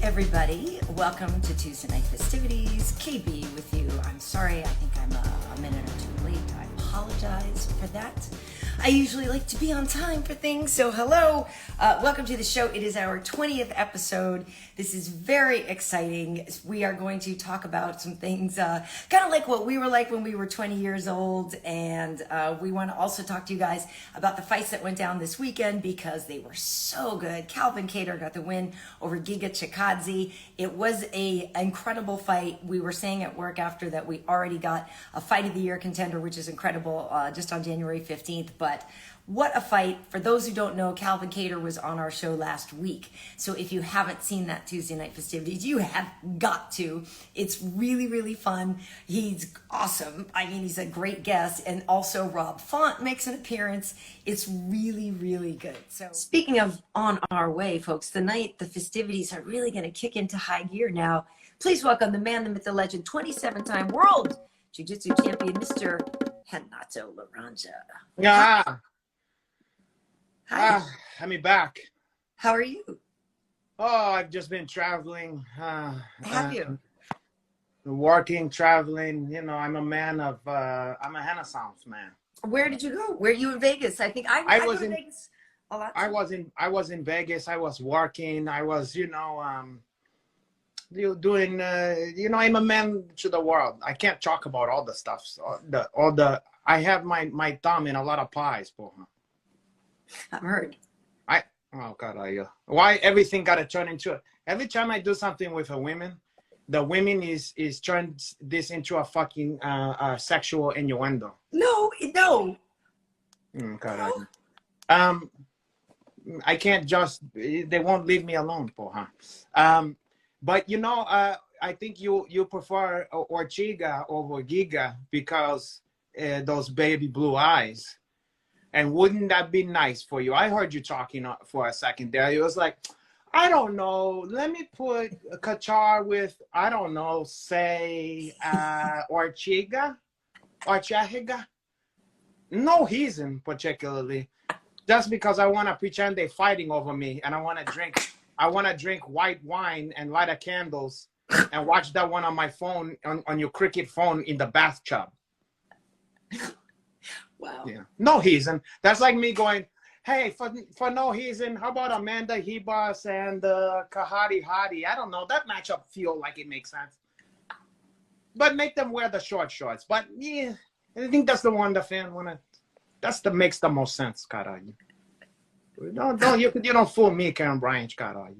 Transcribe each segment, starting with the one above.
everybody. Welcome to Tuesday Night Fistivities. KB with you. I'm sorry, I think I'm a minute or two late. I apologize for that. I usually like to be on time for things, so hello. Welcome to the show. It is our 20th episode. This is very exciting. We are going to talk about some things kind of like what we were like when we were 20 years old, and we want to also talk to you guys about the fights that went down this weekend because they were so good. Calvin Kattar got the win over Giga Chikadze. It was an incredible fight. We were saying at work after that we already got a Fight of the Year contender, which is incredible, just on January 15th. But what a fight. For those who don't know, Calvin Kattar was on our show last week. So if you haven't seen that Tuesday Night Festivities, you have got to. It's really, really fun. He's awesome. I mean, he's a great guest. And also Rob Font makes an appearance. It's really, really good. So speaking of on our way, folks, tonight the festivities are really going to kick into high gear now. Please welcome the man, the myth, the legend, 27-time world Jiu-Jitsu champion, Mr. Renato Laranja. Yeah. Hi. I'm back. How are you? Oh, I've just been traveling. Have you? Working, traveling. You know, I'm a man of, I'm a Renaissance man. Where did you go? Were you in Vegas? I think I was in Vegas a lot. I was in Vegas. I was working. I was, doing, I'm a man to the world. I can't talk about all the stuff. So I have my thumb in a lot of pies, porra. I've heard. Oh God, why everything got to turn into it? Every time I do something with a woman, the women is turned this into a fucking sexual innuendo. No. God, I can't just. They won't leave me alone, porra. But I think you prefer Ortega over Giga because those baby blue eyes. And wouldn't that be nice for you? I heard you talking for a second there. It was like, I don't know. Let me put Kattar with, I don't know, say Ortega. No reason, particularly. Just because I want to pretend they're fighting over me and I want to drink white wine and light a candles and watch that one on my phone, on your cricket phone in the bathtub. Wow. Yeah. No reason. That's like me going, hey, for no reason, how about Amanda Ribas and Kahari Hadi? I don't know. That matchup feel like it makes sense. But make them wear the short shorts. But yeah, I think that's the one the fan wanna. Makes the most sense, Kattar. You don't fool me, Karyn Bryant, Kattar.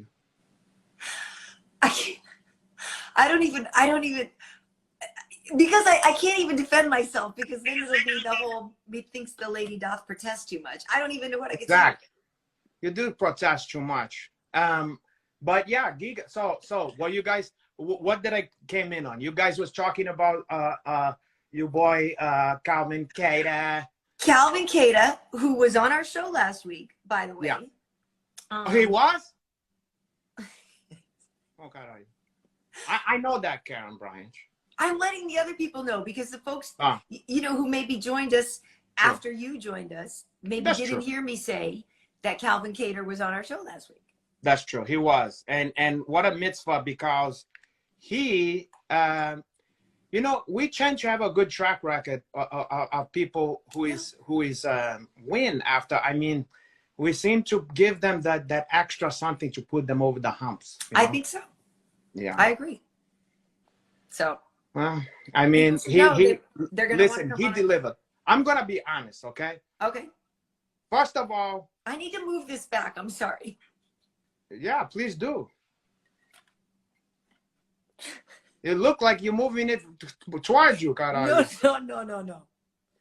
I don't even. Because I can't even defend myself because then it'll be the whole methinks the lady doth protest too much. I don't even know what I can say. You do protest too much. But yeah, Giga. So what you guys? What did I came in on? You guys was talking about your boy Calvin Kattar. Calvin Kattar, who was on our show last week, by the way. Yeah. He was. Oh God, I know that, Karyn Bryant. I'm letting the other people know because the folks, who maybe joined us after you joined us, maybe didn't hear me say that Calvin Kattar was on our show last week. That's true. He was. And what a mitzvah because he, we tend to have a good track record of people who is win after. I mean, we seem to give them that extra something to put them over the humps. I think so. Yeah. I agree. So. Well, I mean, they're gonna he delivered. I'm going to be honest, okay? Okay. First of all. I need to move this back. I'm sorry. Yeah, please do. It looked like you're moving it towards you, Kattar. No.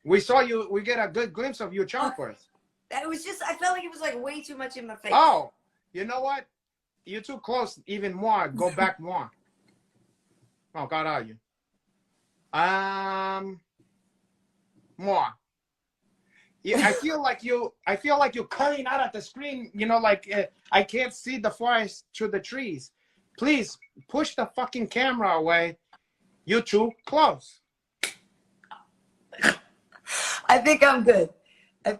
We saw you. We get a good glimpse of your choppers. That was just, I felt like it was like way too much in my face. Oh, you know what? You're too close even more. Go back more. Oh, Kattar. More. Yeah, I feel like you're cutting out at the screen. I can't see the forest through the trees. Please push the fucking camera away. You're too close. I think I'm good. Oh,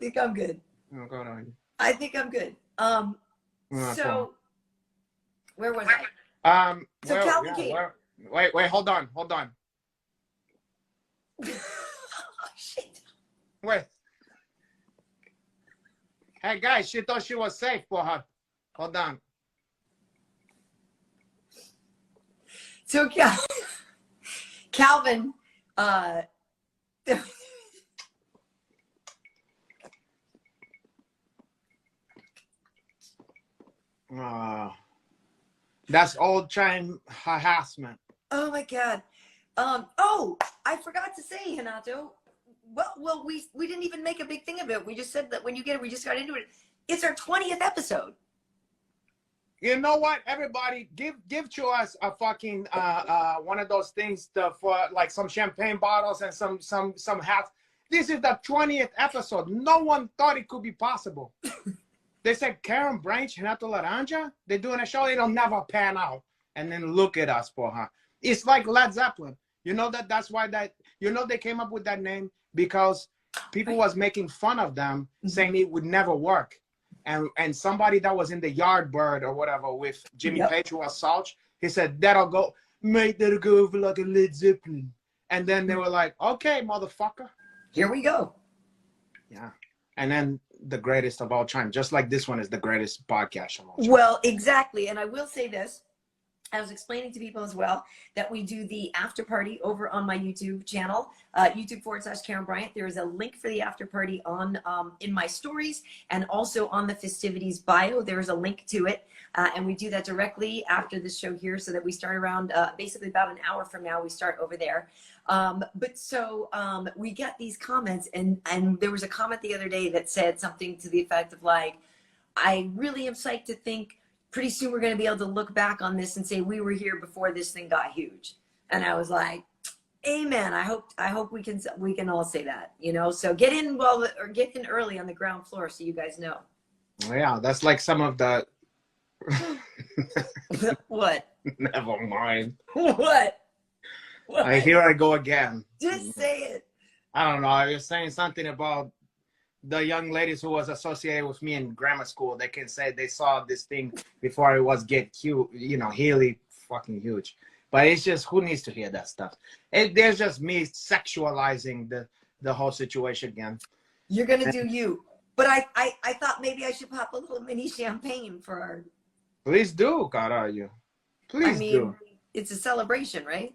go on. I think I'm good. So where was So Calvin Kattar. Wait, hold on. Oh, shit. Wait. Hey guys, she thought she was safe for her. Hold on. So Calvin, That's old time harassment. oh my God. Oh, I forgot to say, Renato. Well, we didn't even make a big thing of it. We just said that when you get it, we just got into it. It's our 20th episode. You know what? Everybody, give to us a fucking one of those things for like some champagne bottles and some hats. This is the 20th episode. No one thought it could be possible. They said Karyn Bryant, Renato Laranja, they're doing a show, it'll never pan out. And then look at us for her. It's like Led Zeppelin. You know that's why they came up with that name because people was making fun of them, saying it would never work. And somebody that was in the Yardbird or whatever with Jimmy Page who was Salch, he said, that'll go over like a Led Zeppelin. And then they were like, okay, motherfucker. Here we go. Yeah. And then the greatest of all time, just like this one is the greatest podcast of all time. Well, exactly. And I will say this. I was explaining to people as well that we do the after party over on my YouTube channel, YouTube.com/Karyn Bryant. There is a link for the after party on in my stories and also on the festivities bio. There is a link to it. And we do that directly after the show here so that we start around basically about an hour from now. We start over there. But so we get these comments and there was a comment the other day that said something to the effect of like, I really am psyched to think pretty soon we're going to be able to look back on this and say we were here before this thing got huge. And I was like, amen. I hope we can all say that, you know. So get in early on the ground floor so you guys know. Yeah, that's like some of the What? Never mind. What? Here I go again. Just say it. I don't know. I was saying something about the young ladies who was associated with me in grammar school. They can say they saw this thing before it was huge, you know, really fucking huge. But it's just, who needs to hear that stuff? There's just me sexualizing the whole situation again. You're gonna do you. But I thought maybe I should pop a little mini champagne for our. Please do, Karyn. Please do. It's a celebration, right?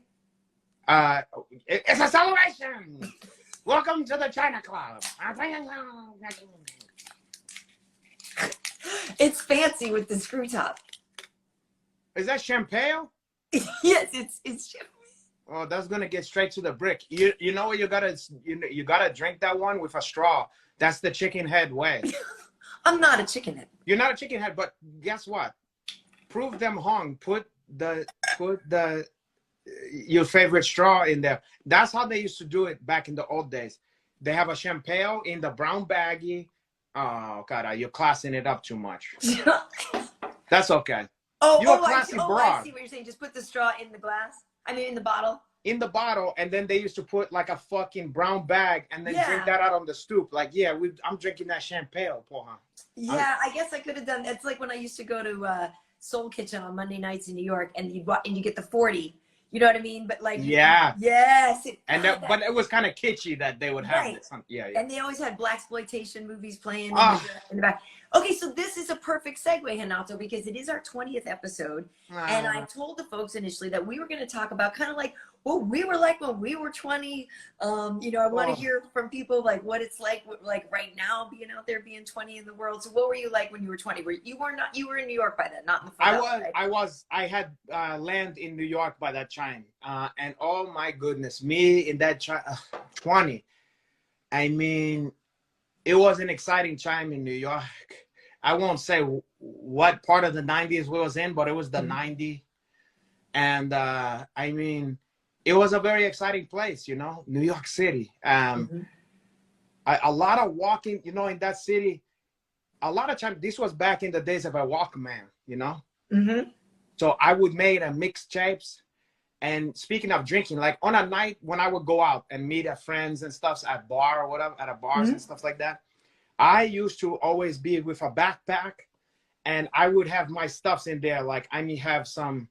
It's a celebration. Welcome to the China Club. It's fancy with the screw top. Is that champagne? Yes, it's champagne. Oh, that's gonna get straight to the brick. You know what you gotta drink that one with a straw. That's the chicken head way. I'm not a chicken head. You're not a chicken head, but guess what? Prove them wrong. Put your favorite straw in there. That's how they used to do it back in the old days. They have a champagne in the brown baggie. Oh God, you're classing it up too much. That's okay. You're a classy broad. I see what you're saying. Just put the straw in the glass. I mean, in the bottle. In the bottle, and then they used to put like a fucking brown bag and then drink that out on the stoop. Like, yeah, I'm drinking that champagne, poor. Yeah, I guess I could have done. It's like when I used to go to Soul Kitchen on Monday nights in New York, and you get the 40. You know what I mean? But like, yes. But it was kind of kitschy that they would have this. Yeah. And they always had blaxploitation movies playing in the back. Okay, so this is a perfect segue, Renato, because it is our 20th episode. And I told the folks initially that we were going to talk about kind of like what we were like when we were 20. You know, I want to hear from people like what it's like right now being out there being 20 in the world. So what were you like when you were 20? You were in New York by then, not in the I had land in New York by that time. And oh my goodness, me in that 20. I mean, it was an exciting time in New York. I won't say what part of the 90s we was in, but it was the 90s. And I mean, it was a very exciting place, you know, New York City. A lot of walking, you know, in that city. A lot of time, this was back in the days of a Walkman, you know. So I would make a mixtapes. And speaking of drinking, like on a night when I would go out and meet friends and stuff at bar or whatever, at a bars and stuff like that, I used to always be with a backpack, and I would have my stuffs in there. Like I may have some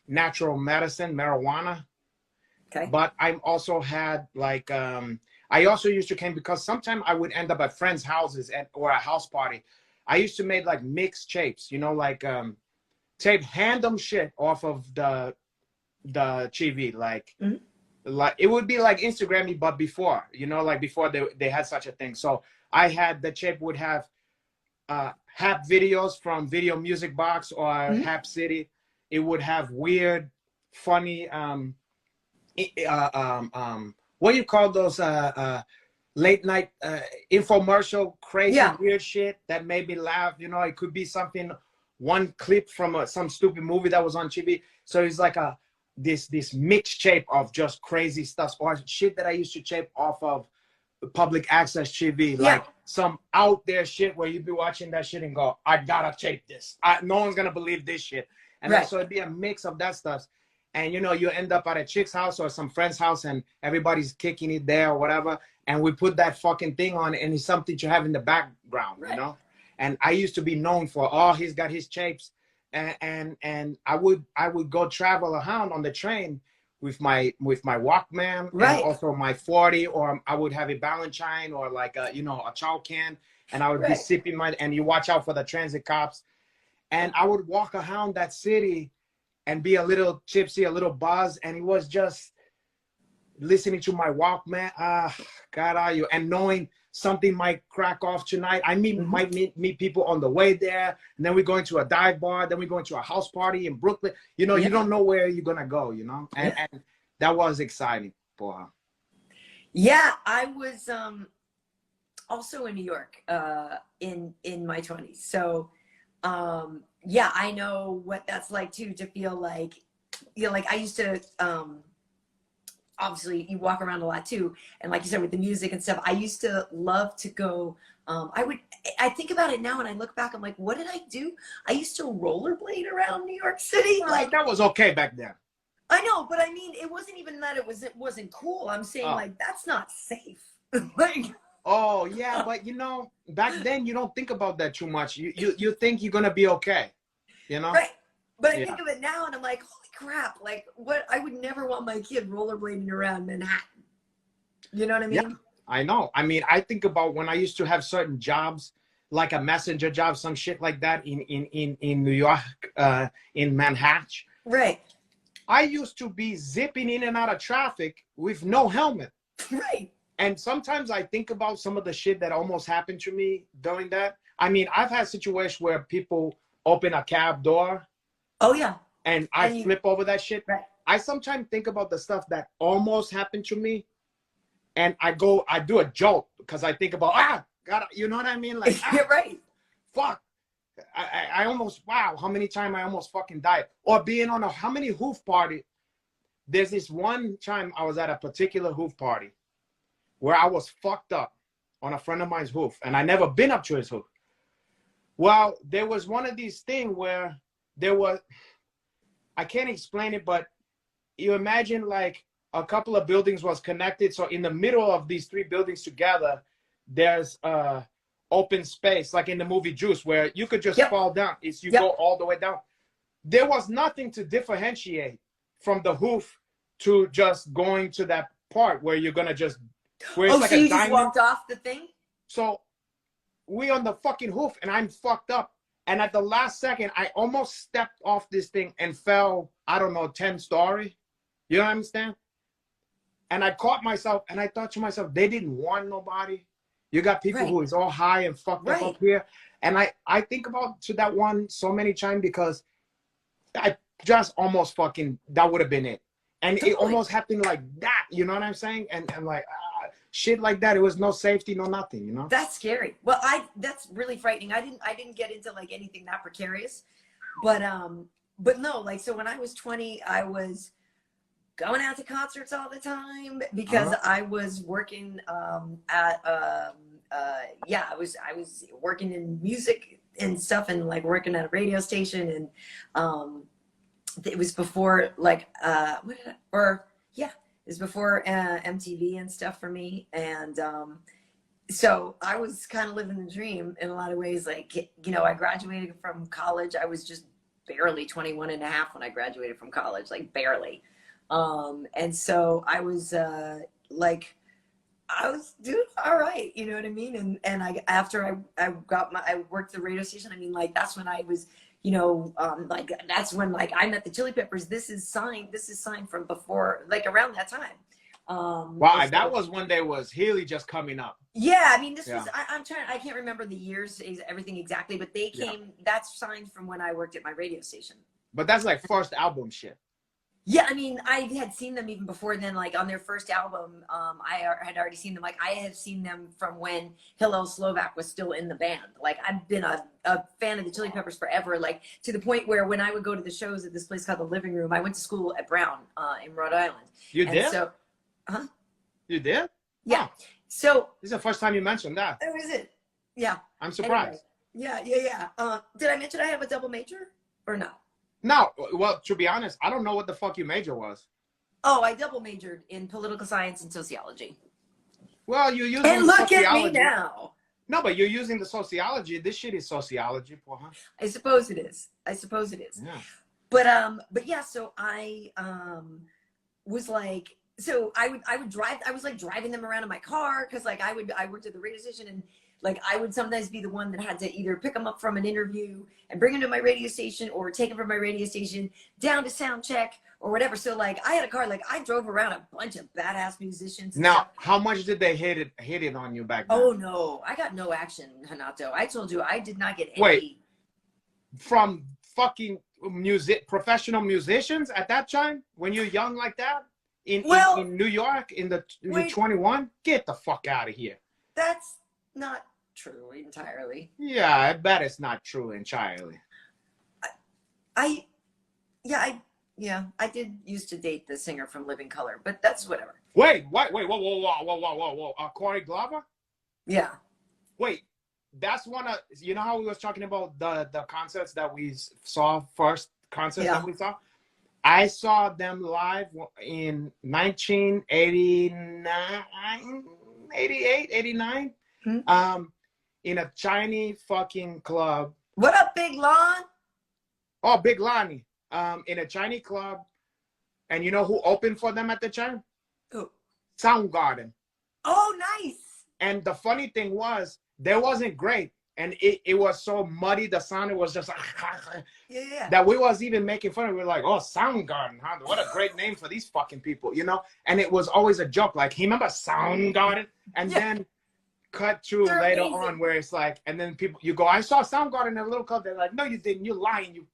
natural medicine, marijuana. Okay. But I also had like I also used to came because sometimes I would end up at friends' houses or a house party. I used to make like mixed tapes, you know, like tape random shit off of the TV, like it would be like Instagrammy, but before, you know, like before they had such a thing. So I had the tape would have Hap videos from Video Music Box or Hap City. It would have weird, funny what do you call those late night infomercial crazy weird shit that made me laugh. You know, it could be something, one clip from some stupid movie that was on TV. So it's like this mixed shape of just crazy stuff or shit that I used to shape off of public access TV, like some out there shit where you'd be watching that shit and go, I gotta tape this. No one's gonna believe this shit. And then, so it'd be a mix of that stuff. And you know, you end up at a chick's house or some friend's house and everybody's kicking it there or whatever. And we put that fucking thing on and it's something to have in the background, you know? And I used to be known for, oh, he's got his tapes. And I would go travel around on the train with my Walkman and also my 40, or I would have a Valentine or like a, you know, a chow can, and I would be sipping and you watch out for the transit cops. And I would walk around that city and be a little tipsy, a little buzzed, and it was just listening to my Walkman. God, are you? And knowing something might crack off tonight. I might meet people on the way there, and then we're going to a dive bar, then we're going to a house party in Brooklyn. You know, you don't know where you're gonna go, you know, and that was exciting for her. Yeah, I was also in New York in my 20s, so yeah, I know what that's like too, to feel like, you know, like I used to obviously you walk around a lot too, and like you said with the music and stuff, I used to love to go. I think about it now and I look back, I'm like, what did I do? I used to rollerblade around New York City. Like that was okay back then. I know, but I mean, it wasn't even that it wasn't cool. I'm saying like, that's not safe. Like, oh yeah, but you know, back then you don't think about that too much. You think you're gonna be okay, you know? Right. But I think of it now and I'm like, holy crap, like what, I would never want my kid rollerblading around Manhattan. You know what I mean? Yeah, I know. I mean, I think about when I used to have certain jobs, like a messenger job, some shit like that in New York, in Manhattan. Right. I used to be zipping in and out of traffic with no helmet. Right. And sometimes I think about some of the shit that almost happened to me during that. I mean, I've had situations where people open a cab door. Oh, yeah. And I flip over that shit. Right. I sometimes think about the stuff that almost happened to me. And I do a joke because I think about, God, you know what I mean? Like, right. Fuck. I almost, wow, how many times I almost fucking died. Or being on how many hoof party. There's this one time I was at a particular hoof party where I was fucked up on a friend of mine's hoof. And I never been up to his hoof. Well, there was one of these things where there was, I can't explain it, but you imagine like a couple of buildings was connected. So in the middle of these three buildings together, there's open space, like in the movie Juice, where you could just fall down. It's you go all the way down. There was nothing to differentiate from the hoof to just going to that part where you're gonna just where it's like so a you diamond. just walked off the thing? So we on the fucking hoof and I'm fucked up. And at the last second, I almost stepped off this thing and fell, I don't know, 10 story. You know what I understand? And I caught myself and I thought to myself, they didn't warn nobody. You got people who is all high and fucked up here. And I think about to that one so many times because I just almost fucking, that would have been it. And it almost happened like that. You know what I'm saying? And like, shit like that. It was no safety, no nothing, you know? That's scary. Well, that's really frightening. I didn't get into like anything that precarious, but no, like, so when I was 20, I was going out to concerts all the time because I was working at I was working in music and stuff and like working at a radio station and it was before like it was before MTV and stuff for me, and so I was kind of living the dream in a lot of ways. Like, you know, I graduated from college. I was just barely 21 and a half when I graduated from college, like barely. And so I was like, I was doing all right, you know what I mean? And after I worked the radio station, I mean, like, that's when I was, you know, like, that's when, like, I met the Chili Peppers. This is signed from before, like, around that time. Wow, that was when they was Healy just coming up. Yeah, I mean, this was, I can't remember the years, everything exactly, but they came, that's signed from when I worked at my radio station. But that's like first album shit. Yeah, I mean, I had seen them even before then, like on their first album. I had already seen them. Like, I have seen them from when Hillel Slovak was still in the band. Like, I've been a fan of the Chili Peppers forever, like, to the point where when I would go to the shows at this place called the Living Room, I went to school at Brown in Rhode Island. You did? So, huh? You did? Yeah. Oh. So this is the first time you mentioned that. that was it. Yeah. I'm surprised. Anyway, yeah. Did I mention I have a double major or no? No, well, to be honest, I don't know what the fuck your major was. Oh, I double majored in political science and sociology. Well, you're using and look sociology. at me now. No, but you're using the sociology. This shit is sociology, huh? I suppose it is. Yeah. But yeah, so I was like, so I would drive. I was like driving them around in my car because like I worked at the radio station, and like I would sometimes be the one that had to either pick them up from an interview and bring them to my radio station, or take them from my radio station down to sound check or whatever. So like I had a car, like I drove around a bunch of badass musicians. Now, stuff. how much did they hit it on you back then? Oh no, I got no action, Renato. I told you I did not get any. Wait, from fucking professional musicians at that time when you're young like that in New York you're 21? Get the fuck out of here. That's not true entirely. Yeah, I bet it's not true entirely. I did used to date the singer from Living Color, but that's whatever. Wait, whoa, Corey Glover? Yeah. Wait, that's one of, you know how we was talking about the concerts that we saw, first concerts that we saw? I saw them live in 1989, 88, 89. In a Chinese fucking club. What up, Big Lon? Oh, Big Lonnie. In a Chinese club. And you know who opened for them at the time? Who? Soundgarden. Oh, nice. And the funny thing was, they wasn't great. And it was so muddy, the sound, it was just like, that we was even making fun of it. We were like, oh, Soundgarden, huh? What a great name for these fucking people, you know? And it was always a joke. Like, he remember Soundgarden? And then cut to later on where it's like, and then people, you go, I saw Soundgarden in a little club. They're like, no, you didn't. You're lying.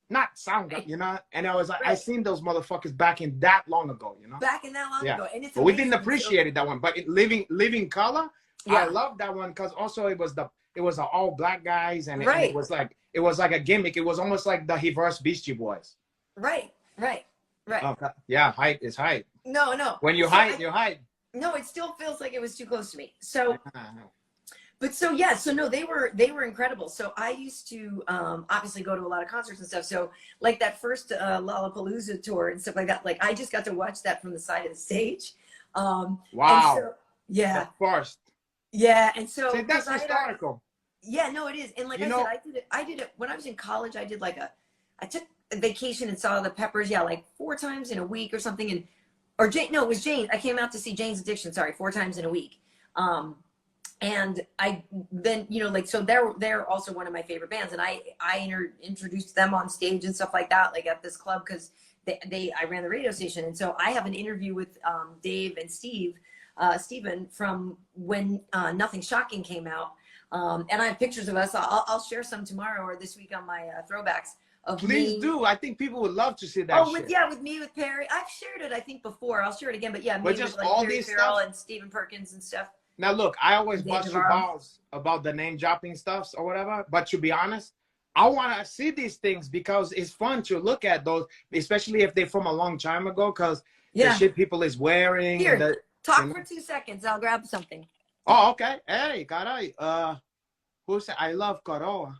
Not Soundgarden, you know? And I was like, I seen those motherfuckers back in that long ago, you know? Back in that long ago. And it's but we didn't appreciate it, that one. But Living Color, I love that one because also it was all black guys, and it was like a gimmick. It was almost like the reverse Beastie Boys. Right. Okay. Yeah, hype is hype. No. When you hype, you hype. No, it still feels like it was too close to me. So, but so yeah, so no, they were incredible. So I used to obviously go to a lot of concerts and stuff. So like that first Lollapalooza tour and stuff like that, like I just got to watch that from the side of the stage. Wow. So, yeah. First. Yeah, and so see, that's historical. Yeah, no, it is. And like I did it when I was in college. I took a vacation and saw the Peppers. Yeah, like 4 times in a week or something. And it was Jane. I came out to see Jane's Addiction. Sorry, 4 times in a week. And I then, you know, like, so they're also one of my favorite bands. And I introduced them on stage and stuff like that, like at this club, because I ran the radio station. And so I have an interview with Dave and Steven from when Nothing Shocking came out. And I have pictures of us. I'll share some tomorrow or this week on my throwbacks. Please do. I think people would love to see that. With me, with Perry. I've shared it, I think, before. I'll share it again. But yeah, me just with like all Perry these Farrell stuff? and Stephen Perkins and stuff. Now look, I always bust your balls about the name dropping stuffs or whatever. But to be honest, I want to see these things because it's fun to look at those, especially if they're from a long time ago. Because the shit people is wearing. Here, talk for 2 seconds. I'll grab something. Oh, okay. Hey, caray. Who said I love Coroa?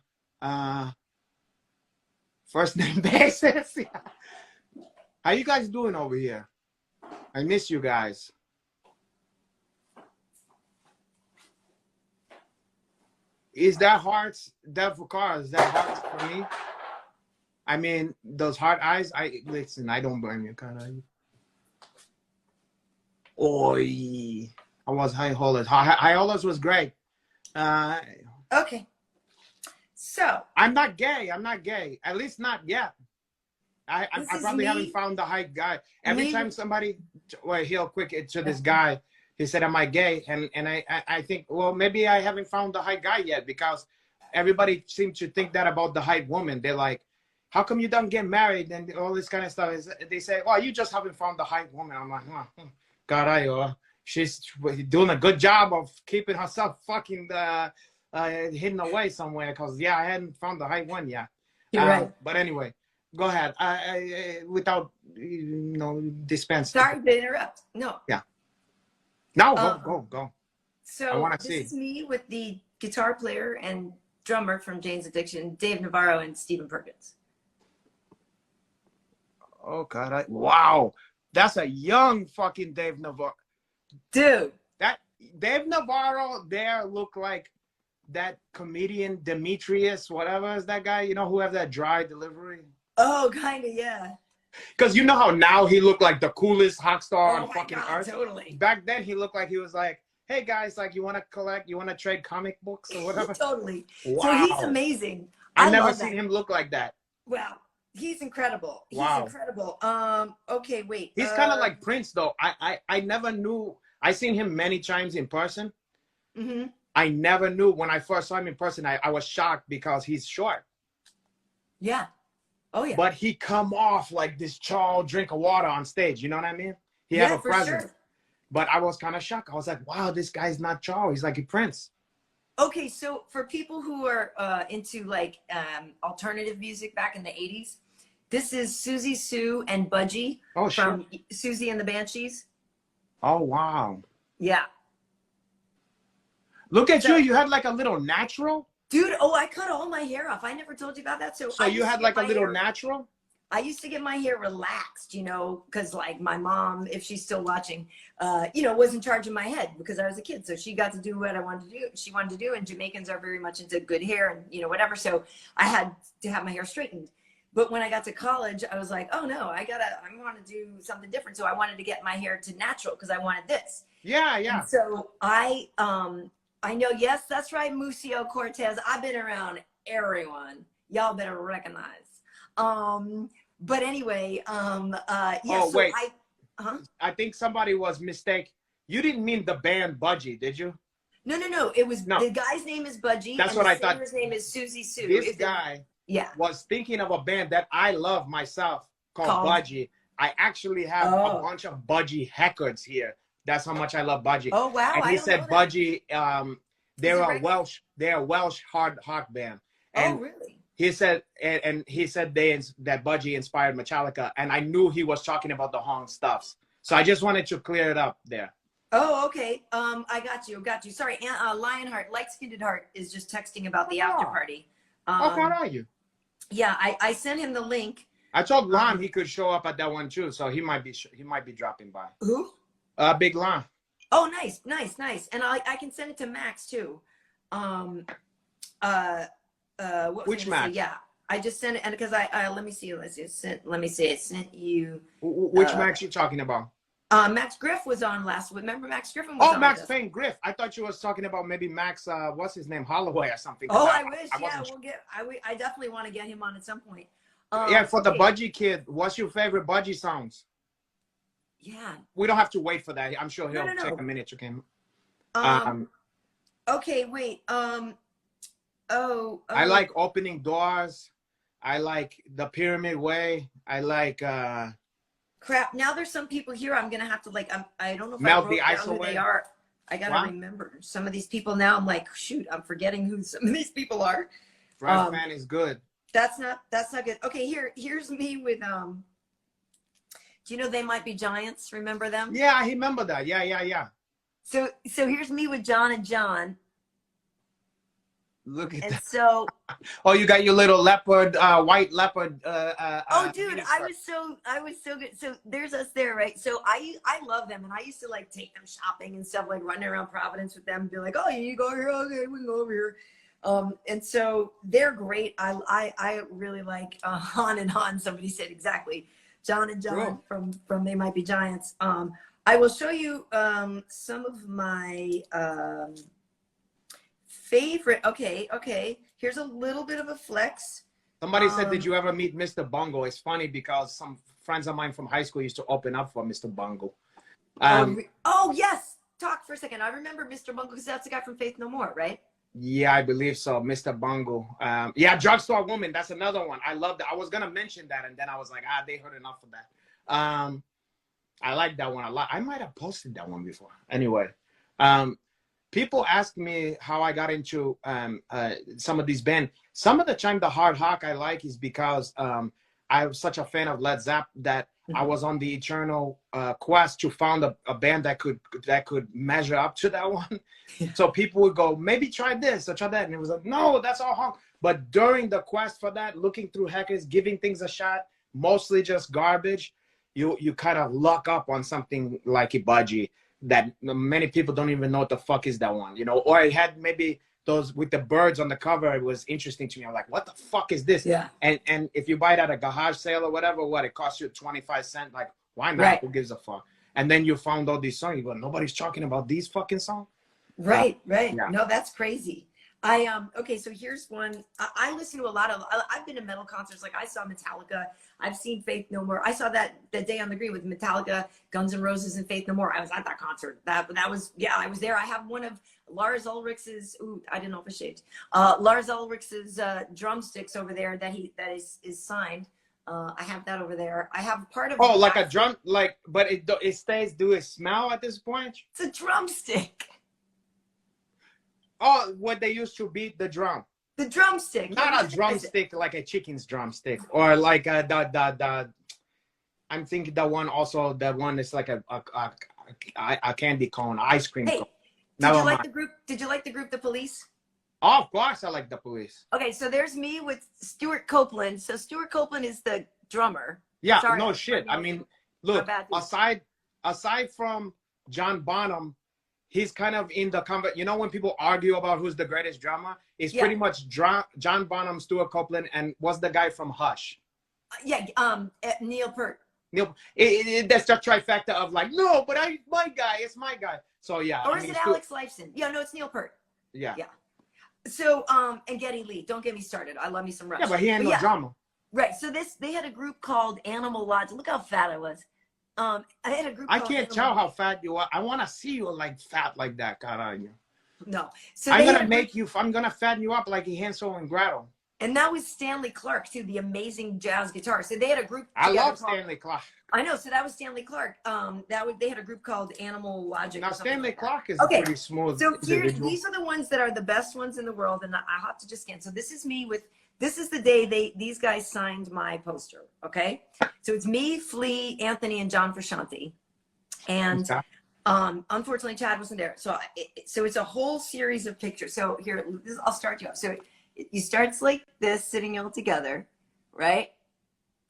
First name basis. How you guys doing over here? I miss you guys. Is that hearts? That for cars? Is that hearts for me? I mean, those hard eyes. Listen. I don't blame you, Karyn. Oi, I was high hollers. High hollers was great. Okay. So I'm not gay. I'm not gay. At least not yet. I probably haven't found the right guy. Every time somebody, well, he'll quick to this guy, he said, "Am I gay?" And I think, well, maybe I haven't found the right guy yet, because everybody seems to think that about the right woman. They're like, "How come you don't get married?" And all this kind of stuff. They say, "Oh, you just haven't found the right woman." I'm like, "Oh, God, she's doing a good job of keeping herself fucking hidden away somewhere." Because yeah, I hadn't found the right one yet. you're right. But anyway. Go ahead. Without dispense. Sorry to interrupt. No. Yeah. No, go. So I want to this see. is me with the guitar player and drummer from Jane's Addiction, Dave Navarro and Stephen Perkins. Oh God! Wow, that's a young fucking Dave Navarro. Dude. That Dave Navarro there looked like that comedian Demetrius, whatever is that guy? You know, who have that dry delivery. Oh, kind of, yeah. Because you know how now he looked like the coolest rock star on my fucking God, earth? totally. Back then, he looked like he was like, hey, guys, like, you want to trade comic books or whatever? Totally. Wow. So he's amazing. I never seen him look like that. Well, he's incredible. He's Wow. incredible. Okay, wait. He's kind of like Prince, though. I never knew. I seen him many times in person. Mm-hmm. I never knew when I first saw him in person. I was shocked because he's short. Yeah. Oh, yeah. But he come off like this tall drink of water on stage. You know what I mean? He had a presence. Sure. But I was kind of shocked. I was like, wow, this guy's not tall. He's like a Prince. Okay, so for people who are into like alternative music back in the 80s, this is Susie Sue and Budgie from Susie and the Banshees. Oh, wow. Yeah. Look at you. You had like a little natural. Dude, I cut all my hair off. I never told you about that. So you had like a little natural? I used to get my hair relaxed, because like my mom, if she's still watching, was in charge of my head because I was a kid. So she got to do what I wanted to do. She wanted to do. And Jamaicans are very much into good hair and, whatever. So I had to have my hair straightened. But when I got to college, I was like, oh no, I want to do something different. So I wanted to get my hair to natural because I wanted this. Yeah, yeah. And so I know, yes, that's right, Musio Cortez. I've been around everyone. Y'all better recognize. But anyway, yeah. Oh, so wait. I think somebody was mistaken. You didn't mean the band Budgie, did you? No. It was the guy's name is Budgie. That's what I thought. His name is Susie Sue. This guy was thinking of a band that I love myself called Budgie. I actually have a bunch of Budgie records here. That's how much I love Budgie. Oh wow! And he said Budgie. They're a Welsh hard rock band. And really? He said, and he said that Budgie inspired Metallica, and I knew he was talking about the Hong stuffs. So I just wanted to clear it up there. Oh, okay. I got you. Sorry, Lionheart, Light-Skinned Heart is just texting about the after party. How are you? Yeah, I sent him the link. I told Lon he could show up at that one too, so he might be dropping by. Who? Big Lon. Oh, nice. And I can send it to Max too. Which Max? Yeah, I just sent it, and because let me see. I sent you. Which Max you talking about? Max Griff was on last week. Remember Max Griffin was on. Oh, Max Payne Griff. I thought you was talking about maybe Max. What's his name? Holloway or something. Oh, I wish. I definitely want to get him on at some point. Yeah, for the Budgie kid. What's your favorite Budgie songs? Yeah. We don't have to wait for that. I'm sure he'll take a minute to come. Okay, wait. I like Opening Doors. I like The Pyramid Way. I like crap. Now there's some people here I'm gonna have to I don't know if Melt I the wrote Ice down who Away. they are. I gotta remember some of these people now. I'm like, shoot, I'm forgetting who some of these people are. Fresh Man is good. That's not good. Okay, here's me with do you know They Might Be Giants? Remember them? Yeah, I remember that. Yeah. So here's me with John and John. Look at and that. So oh, you got your little leopard, white leopard. Oh, dude, I was so good. So there's us there, right? So I love them, and I used to take them shopping and stuff, running around Providence with them, and be like, oh, you go here, okay, we can go over here. And so they're great. I really like Han and Han. Somebody said exactly. John and John from They Might Be Giants. I will show you some of my favorite. Okay. Here's a little bit of a flex. Somebody said, did you ever meet Mr. Bungle? It's funny because some friends of mine from high school used to open up for Mr. Bungle. Oh, yes. Talk for a second. I remember Mr. Bungle because that's the guy from Faith No More, right? Yeah, I believe so. Mr. Bungle. Yeah, Drugstore Woman. That's another one. I love that. I was going to mention that, and then I was like, they heard enough of that. I like that one a lot. I might have posted that one before. Anyway, people ask me how I got into some of these bands. Some of the time, the hard rock I like is because I was such a fan of Led Zeppelin that I was on the eternal quest to find a band that could measure up to that one. So people would go, maybe try this or try that, and it was like, no, that's all honk. But during the quest for that, looking through hackers, giving things a shot, mostly just garbage, you kind of luck up on something like Ibaji that many people don't even know what the fuck is that one, you know? Or it had maybe those with the birds on the cover. It was interesting to me. I'm like, what the fuck is this? Yeah. And if you buy it at a garage sale or whatever, it costs you 25 cents. Like, why not? Right. Who gives a fuck? And then you found all these songs. You go, nobody's talking about these fucking songs. Right. Yeah. No, that's crazy. Okay, so here's one. I listen to a lot of. I've been to metal concerts. Like I saw Metallica. I've seen Faith No More. I saw that Day on the Green with Metallica, Guns N' Roses, and Faith No More. I was at that concert. That was I was there. I have one of Lars Ulrich's. Ooh, I didn't know if it shaped. Lars Ulrich's drumsticks over there that is signed. I have that over there. I have part of. Oh, like a drum, but it stays. Do it smell at this point? It's a drumstick. Oh, what they used to beat the drum. The drumstick. Not a drumstick like a chicken's drumstick, or like the. I'm thinking that one also. That one is like a candy cone, ice cream cone. Did you like the group? Did you like the group The Police? Oh, of course, I like The Police. Okay, so there's me with Stuart Copeland. So Stuart Copeland is the drummer. Yeah, no shit. I mean, look, aside from John Bonham, he's kind of in the you know when people argue about who's the greatest drummer, it's pretty much John Bonham, Stuart Copeland, and what's the guy from Hush? Neil Peart. That's the trifecta of like, no, but it's my guy. So yeah. Or is it Alex Lifeson? Yeah, no, it's Neil Peart. Yeah. Yeah. So and Geddy Lee, don't get me started. I love me some Rush. Yeah, but he ain't no drama. Right. So they had a group called Animal Lodge. Look how fat I was. I had a group. I can't tell how fat you are. I want to see you like fat like that, Karyn. No. So I'm gonna fatten you up like Hansel and Gretel. And that was Stanley Clarke too, the amazing jazz guitar. So they had a group. I love Stanley Clarke. I know. So that was Stanley Clarke. They had a group called Animal Logic. Now Stanley Clarke is okay. pretty smooth. So these are the ones that are the best ones in the world, and I have to just scan. So this is me with. This is the day these guys signed my poster. Okay. So it's me, Flea, Anthony, and John Frusciante. And unfortunately, Chad wasn't there. So it's a whole series of pictures. So here, I'll start you off. So it starts like this, sitting all together, right?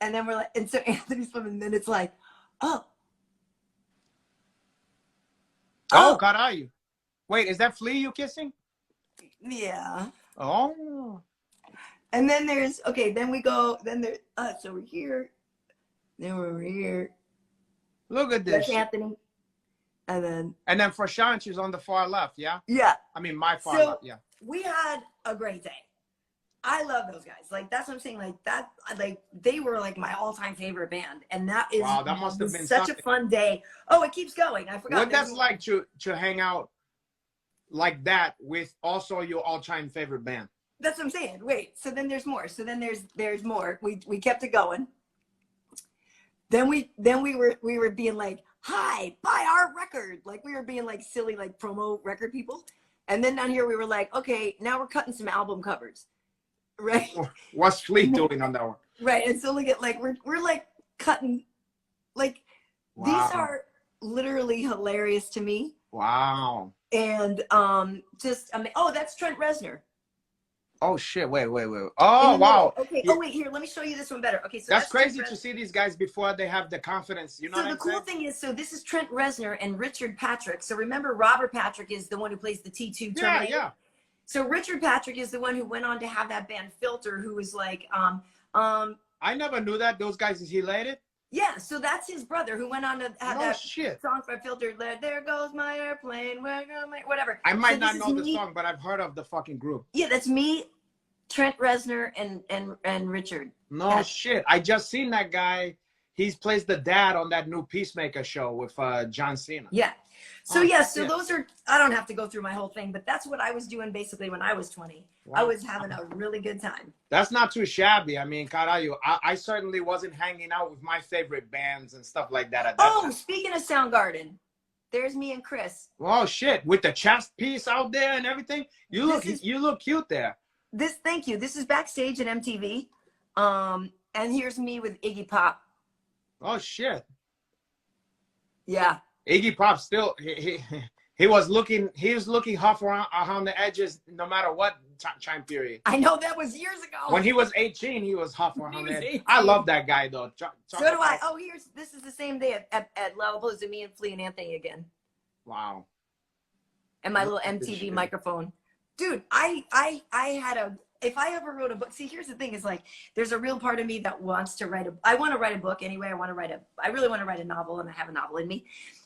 And then we're like, and so Anthony's swimming, and then it's like, oh, Karyn. Wait, is that Flea you kissing? Yeah. Oh. And then then we go, then there's us over here. Then we're over here. Look at this. That's Anthony. And then Frusciante's on the far left, yeah? Yeah. I mean, my far left, yeah. We had a great day. I love those guys. Like, that's what I'm saying. Like, that, like, they were like my all-time favorite band. And that must have been such a fun day. Oh, it keeps going. I forgot. What that's like to hang out like that with also your all-time favorite band. That's what I'm saying. Wait, so then there's more. So then there's more. We kept it going. Then we were being like, hi, buy our record. Like we were being like silly, like promo record people. And then down here we were like, okay, now we're cutting some album covers. Right. What's Flea doing on that one? Right. And so look at like we're like cutting like these are literally hilarious to me. Wow. And that's Trent Reznor. Oh shit! Wait! Oh wow! Okay. Oh wait, here. Let me show you this one better. Okay, so that's crazy to see these guys before they have the confidence. You know. So the cool thing is, so this is Trent Reznor and Richard Patrick. So remember, Robert Patrick is the one who plays the T2 Terminator. Yeah. So Richard Patrick is the one who went on to have that band Filter, who was like, I never knew that. Those guys is related? yeah, so that's his brother who went on to have that shit. song by Filter. There goes my airplane, whatever. I might So not this know is the me. song, but I've heard of the fucking group. Yeah, that's me, Trent Reznor, and Richard. No shit. I just seen that guy. He plays the dad on that new Peacemaker show with John Cena. Yeah. So shit. those are, I don't have to go through my whole thing, but that's what I was doing basically when I was 20. Wow. I was having a really good time. That's not too shabby. I mean, Carayo, I certainly wasn't hanging out with my favorite bands and stuff like that at that time. Speaking of Soundgarden, there's me and Chris. Oh shit, with the chest piece out there and everything. You look cute there. Thank you. This is backstage at MTV. And here's me with Iggy Pop. Oh shit. Yeah. Iggy Pop still he was looking hot around the edges no matter what time period. I know, that was years ago. When he was 18, he was hot around the edges. I love that guy though. So do I. Oh, this is the same day at Lollapalooza, me and Flea and Anthony again. Wow. And my little MTV microphone. Dude, I had a, if I ever wrote a book, see, here's the thing is like, there's a real part of me that wants to write I want to write a book anyway. I really want to write a novel, and I have a novel in me.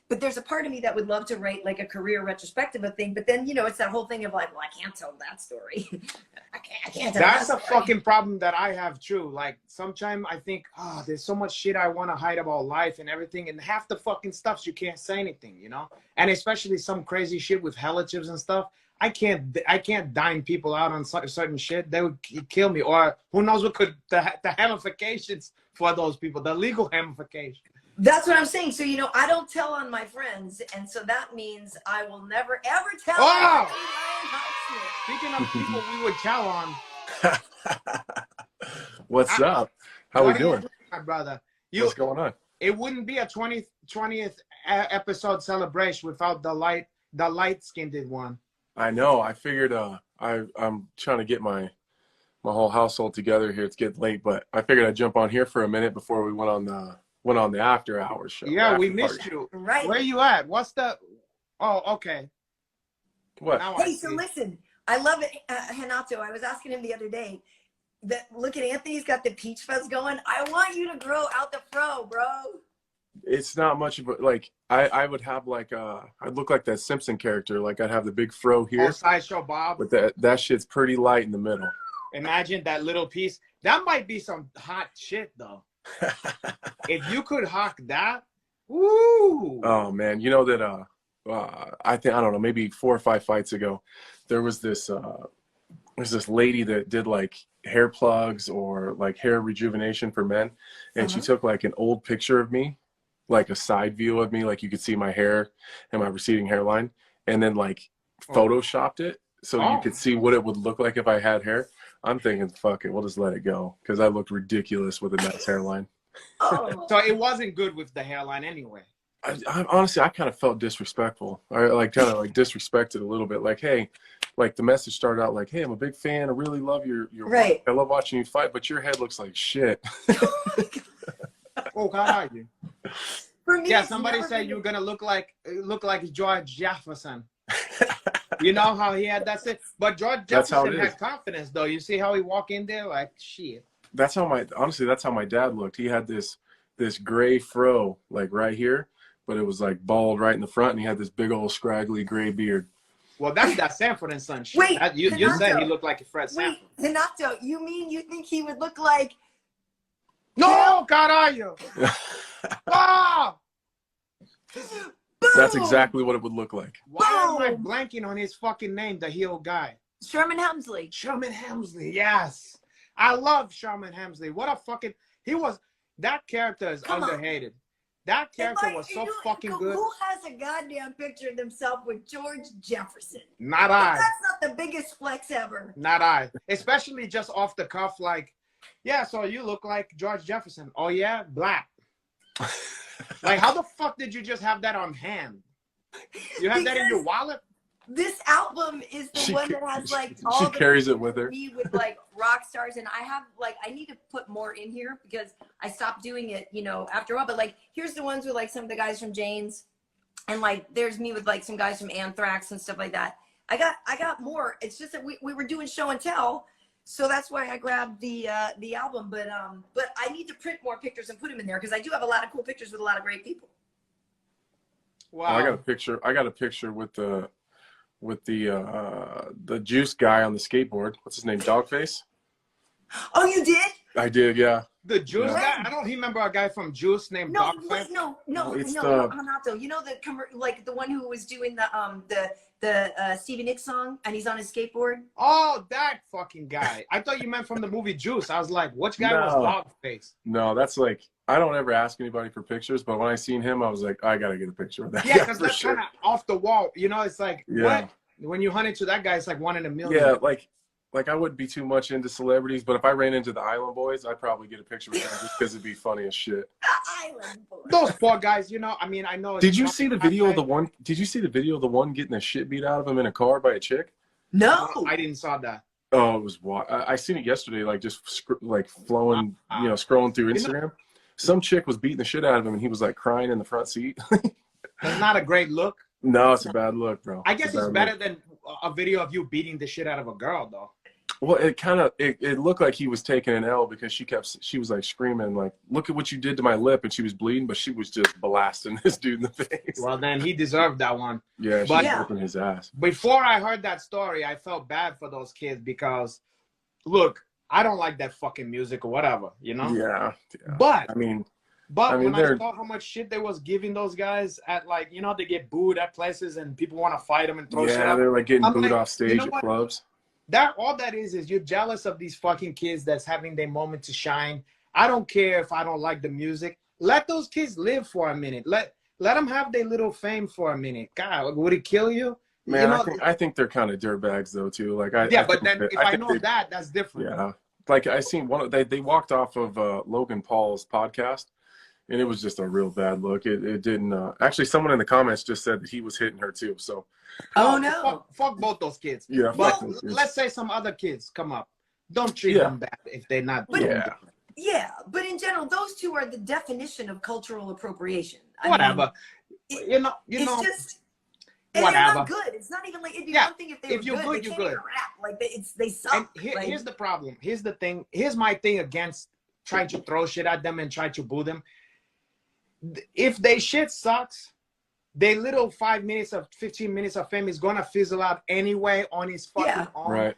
But there's a part of me that would love to write like a career retrospective of thing. But then, you know, it's that whole thing of like, well, I can't tell that story. I can't tell That's that a story. fucking problem that I have too. Like sometimes I think, oh, there's so much shit I want to hide about life and everything. And half the fucking stuff you can't say anything, you know? And especially some crazy shit with relatives and stuff. I can't dime people out on certain shit. They would kill me. Or who knows what could, the ramifications for those people, the legal ramifications. That's what I'm saying. So, you know, I don't tell on my friends. And so that means I will never, ever tell. Oh! Speaking of people we would tell on. What's up? How we doing? My brother. What's going on? It wouldn't be a 20th episode celebration without the light-skinned one. I know. I figured I'm trying to get my whole household together here. It's getting late, but I figured I'd jump on here for a minute before we went on the after hours show. Yeah, we missed you. Right. Where you at? What's the? Oh, okay. What? Hey, so listen, I love it, Renato. I was asking him the other day that look at Anthony's got the peach fuzz going. I want you to grow out the fro, bro. It's not much of a, like, I would have like I'd look like that Simpson character. Like I'd have the big fro here. Oh, Sideshow Bob. But that shit's pretty light in the middle. Imagine that little piece. That might be some hot shit though. If you could hawk that, woo! Oh man, you know that I don't know, maybe 4 or 5 fights ago, there was this lady that did like hair plugs or like hair rejuvenation for men, and she took like an old picture of me, like a side view of me, like you could see my hair and my receding hairline, and then like photoshopped it so you could see what it would look like if I had hair. I'm thinking, fuck it, we'll just let it go, because I looked ridiculous with a nice hairline. So it wasn't good with the hairline anyway. I honestly, I kind of felt disrespectful. I like kind of like disrespected a little bit. Like, hey, like the message started out like, hey, I'm a big fan. I really love your right. work. I love watching you fight, but your head looks like shit. Oh, how are you? For me, yeah, somebody said you're gonna look like George Jefferson. You know how he had that shit? But George Jefferson had confidence though. You see how he walk in there like shit. That's how my dad looked. He had this gray fro like right here, but it was like bald right in the front, and he had this big old scraggly gray beard. Well, that's that Sanford and Son shit. Wait, you said he looked like a Fred Sanford. Wait, Renato, you mean you think he would look like? No, caralho! Ah! That's exactly what it would look like. Why am I blanking on his fucking name, the heel guy? Sherman Hemsley. Sherman Hemsley, yes. I love Sherman Hemsley. What a fucking, that character is underhated. That character was so fucking good. Who has a goddamn picture of themselves with George Jefferson? Not I. That's not the biggest flex ever. Not I. Especially just off the cuff, like, yeah, so you look like George Jefferson. Oh yeah, black. Like, how the fuck did you just have that on hand? You have that in your wallet? This album is the one that has like all she carries it with her. Me with like rock stars, and I have like I need to put more in here because I stopped doing it, you know, after a while. But like here's the ones with like some of the guys from Jane's, and like there's me with like some guys from Anthrax and stuff like that. I got more. It's just that we were doing show and tell, so that's why I grabbed the album. But I need to print more pictures and put them in there because I do have a lot of cool pictures with a lot of great people. Wow. I got a picture. I got a picture with the juice guy on the skateboard. What's his name? Dogface. Oh, you did? I did, yeah. The Juice Yeah. guy? I don't remember a guy from Juice named No, Dogface. no, It's Renato. You know like the one who was doing the Stevie Nicks song and he's on his skateboard? Oh, that fucking guy. I thought you meant from the movie Juice. I was like, which guy was No. Dogface? No, that's like, I don't ever ask anybody for pictures, but when I seen him, I was like, I gotta get a picture of that. Yeah, guy because for that's sure. kind of off the wall. You know, it's like, Yeah. what? When you hunt into that guy, it's like 1 in a million. Yeah, like I wouldn't be too much into celebrities, but if I ran into the Island Boys, I'd probably get a picture with them just because it'd be funny as shit. Island Boy. Those poor guys, you know, I mean, I know. Did you see the video of the one? Did you see the video of the one getting the shit beat out of him in a car by a chick? No. I didn't saw that. Oh, it was wild. I seen it yesterday, like just like flowing, you know, scrolling through Instagram. Some chick was beating the shit out of him, and he was like crying in the front seat. That's not a great look. No, it's a bad look, bro. I guess it's a bad better look. than a video of you beating the shit out of a girl, though. Well, it looked like he was taking an L because she was like screaming like, "Look at what you did to my lip," and she was bleeding, but she was just blasting this dude in the face. Well, then he deserved that one. Yeah, she But- was whooping his ass. Before I heard that story, I felt bad for those kids because, look, I don't like that fucking music or whatever, you know? Yeah. But I mean, when I they're- saw how much shit they was giving those guys at, like, you know, they get booed at places and people want to fight them and throw shit yeah, up. they're like getting I'm booed like, off stage you know at what? clubs. All that is you're jealous of these fucking kids that's having their moment to shine. I don't care if I don't like the music. Let those kids live for a minute. Let them have their little fame for a minute. God, would it kill you? Man, You know, I think they're kind of dirtbags though too. Like but then if I know that, that's different. Yeah, like I seen they walked off of Logan Paul's podcast, and it was just a real bad look. It didn't. Actually, someone in the comments just said that he was hitting her too. So Oh no. Fuck both those kids. yeah, But fuck those kids. let's say some other kids come up. Don't treat Yeah. them bad if they're not. But- doing Yeah. good. Yeah, but in general, those two are the definition of cultural appropriation. I Whatever. mean, you know. it's just and whatever. they're not good. It's not even like it'd be Yeah, one thing if they if were you're good. good, They you're can't even good. rap. Like they And suck. Like, here's the problem. Here's the thing. Here's my thing against trying to throw shit at them and try to boo them. If they shit sucks, their little 5 minutes of 15 minutes of fame is gonna fizzle out anyway on his fucking Yeah. own. Right.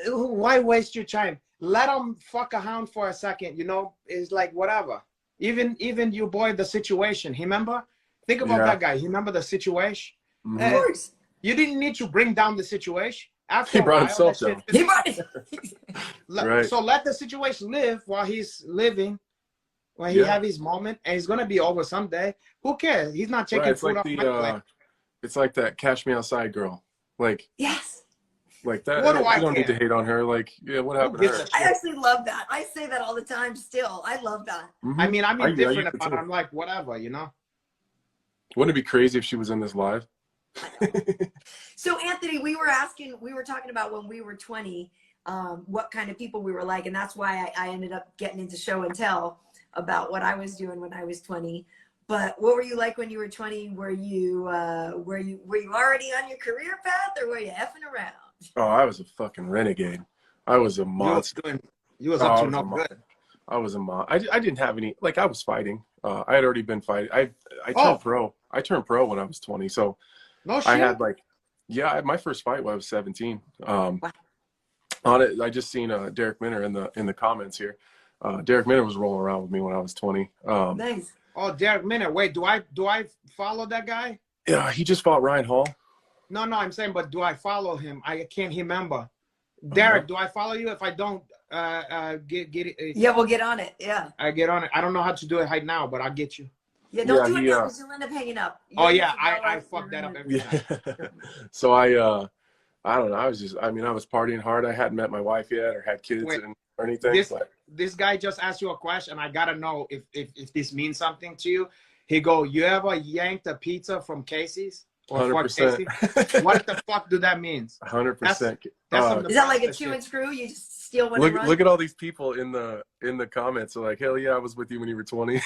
Why waste your time? Let them fuck around for a second. You know, it's like whatever. Even your boy, The Situation. Remember? Think about Yeah. that guy. Remember The Situation? Mhm. of course. You didn't need to bring down The Situation. After He a brought while, himself that down. shit He brought it. Right. So let The Situation live while he's living, when he Yeah. have his moment, and it's gonna be over someday. Who cares? He's not taking Right. It's food like off my plate. it's like that Cash Me Outside girl. Like Yes. that. What do I you don't need to care? hate on her. Like, yeah, what Who happened to gives her? a I shit? actually love that. I say that all the time still. I love that. Mhm. I mean, I'm I indifferent used to about it. too. I'm like, whatever, you know? Wouldn't it be crazy if she was in this live? So Anthony, we were talking about when we were 20, what kind of people we were like, and that's why I ended up getting into show and tell about what I was doing when I was 20. But what were you like when you were 20? Were you already on your career path, or were you effing around? Oh, I was a fucking renegade. I was a monster. You was Oh, up I to was no a mo- good. I was a monster. I didn't have any, like I was fighting. I had already been fighting. I turned Oh. pro. I turned pro when I was 20. So No shit. I had like, yeah, I had my first fight when I was 17. Wow. On it, I just seen Derek Minner in the comments here. Derek Minner was rolling around with me when I was 20. Nice. Oh, Derek Minner. Wait, do I follow that guy? Yeah, he just fought Ryan Hall. No, I'm saying, but do I follow him? I can't remember. Derek, do I follow you? If I don't, get it. Yeah, we'll get on it. Yeah. I get on it. I don't know how to do it right now, but I'll get you. Yeah, don't Yeah, do it he, now because you'll end up hanging up. Oh You'll yeah, get to I know fucked that up you're every Yeah. time. So I don't know. I was partying hard. I hadn't met my wife yet or had kids Wait, or anything. This but this guy just asked you a question. I gotta know if this means something to you. He go, you ever yanked a pizza from Casey's or for 100%. Casey? What the fuck do that mean? 100%. That's some Is that like a Nebraska chew and shit. screw? You just steal one and run? Look at all these people in the comments. They're like, hell yeah, I was with you when you were 20.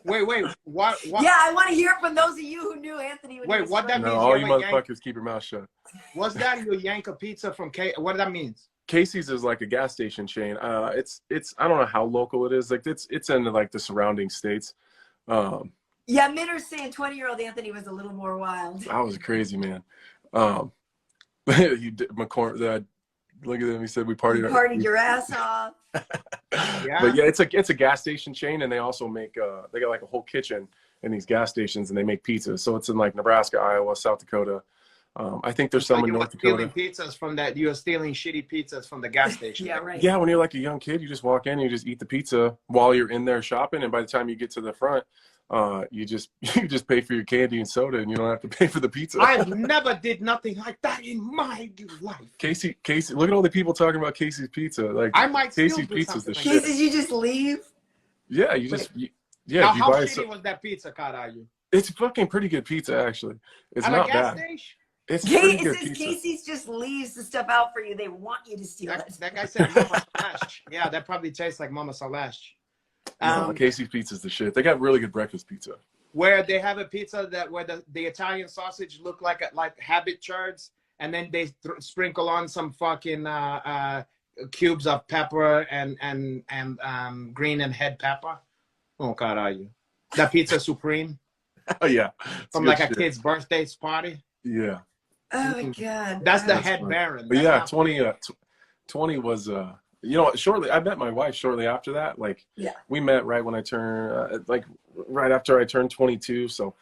Wait. What? Yeah, I want to hear from those of you who knew Anthony. When he Wait, was what that first. means? No, all You you have a yank- motherfuckers keep your mouth shut. What's that? You yank a pizza from K? What that means? Casey's is like a gas station chain. It's I don't know how local it is. Like it's in like the surrounding states. Yeah, Minner's saying 20-year-old Anthony was a little more wild. I was a crazy man. You did McCormick. Look at him. He said we partied. You partied your ass off. Yeah. But yeah, it's a gas station chain, and they also make they got like a whole kitchen in these gas stations, and they make pizzas. So it's in like Nebraska, Iowa, South Dakota. I think there's some in North Dakota. Pizzas from that. You're stealing shitty pizzas from the gas station. Yeah, right. Yeah, when you're like a young kid, you just walk in and you just eat the pizza while you're in there shopping, and by the time you get to the front, you just pay for your candy and soda, and you don't have to pay for the pizza. I've never did nothing like that in my life. Casey, look at all the people talking about Casey's Pizza. Like I might still Casey's do Pizza's the something shit. Casey, you just leave? Yeah, you just Now, you how buy shitty was that pizza, Karyn? It's fucking pretty good pizza, actually. It's At not a gas bad. station? It's It pretty good says pizza. Casey's just leaves the stuff out for you. They want you to steal it. That guy said Mama Salash. Yeah, that probably tastes like Mama Salash. No, Casey's Pizza's the shit. They got really good breakfast pizza. Where they have a pizza that where the Italian sausage look like habit chards, and then they sprinkle on some fucking cubes of pepper and green and head pepper. Oh, caralho. That pizza supreme Oh yeah, it's from good like shit. a kid's birthday party. Yeah, Oh my God. That's the That's head funny. baron. but That's yeah, not- 20 was you know, shortly. I met my wife shortly after that. Like, Yeah. we met right when I turned like right after I turned 22. So,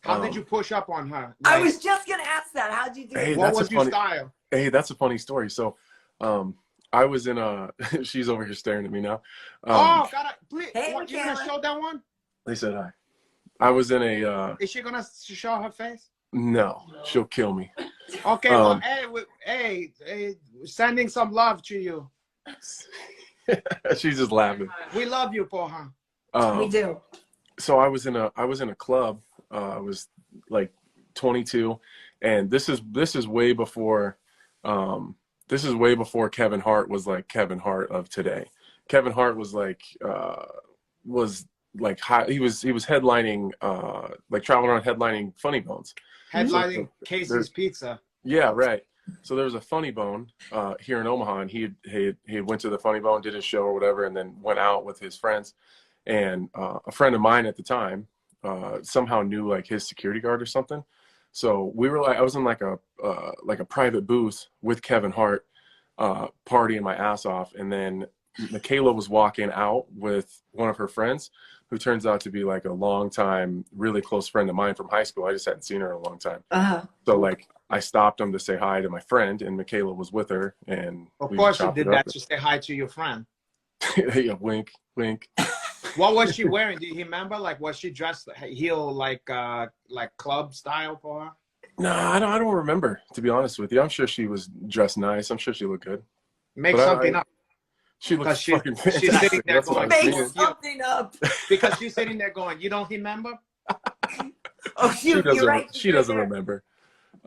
How did you push up on her? I Like, was just going to ask that. How'd you do Hey, it? what that's was a your funny- style? Hey, that's a funny story. So, I was in a. She's over here staring at me now. Oh, God, please. Hey, What, you gonna Michaela. show that one? They said hi. I was in a. Is she gonna show her face? No, she'll kill me. Okay, well, Um, hey, sending some love to you. She's just laughing. We love you, Poha. We do. So I was in a club. I was like 22, and this is way before. This is way before Kevin Hart was like Kevin Hart of today. Kevin Hart was like high, he was headlining like traveling around headlining Funny Bones. Headlining Casey's Pizza. Yeah, right. So there was a Funny Bone here in Omaha, and he had went to the Funny Bone, did his show or whatever, and then went out with his friends. And a friend of mine at the time somehow knew like his security guard or something. So we were like, I was in like a private booth with Kevin Hart, partying my ass off, and then Michaela was walking out with one of her friends, who turns out to be like a long time, really close friend of mine from high school. I just hadn't seen her in a long time. So like I stopped him to say hi to my friend, and Michaela was with her, and Of we course you chopped did it that up. to say hi to your friend. Yeah, wink, wink. What was she wearing? Do you remember? Like, was she dressed heel like club style for her? No, I don't remember, to be honest with you. I'm sure she was dressed nice. I'm sure she looked good. Make But something up. She looked Because fucking she's sitting fantastic. there That's what going, I'm Make saying. something up. Because she's sitting there going, you don't remember? Oh, She doesn't. you're right. She doesn't remember.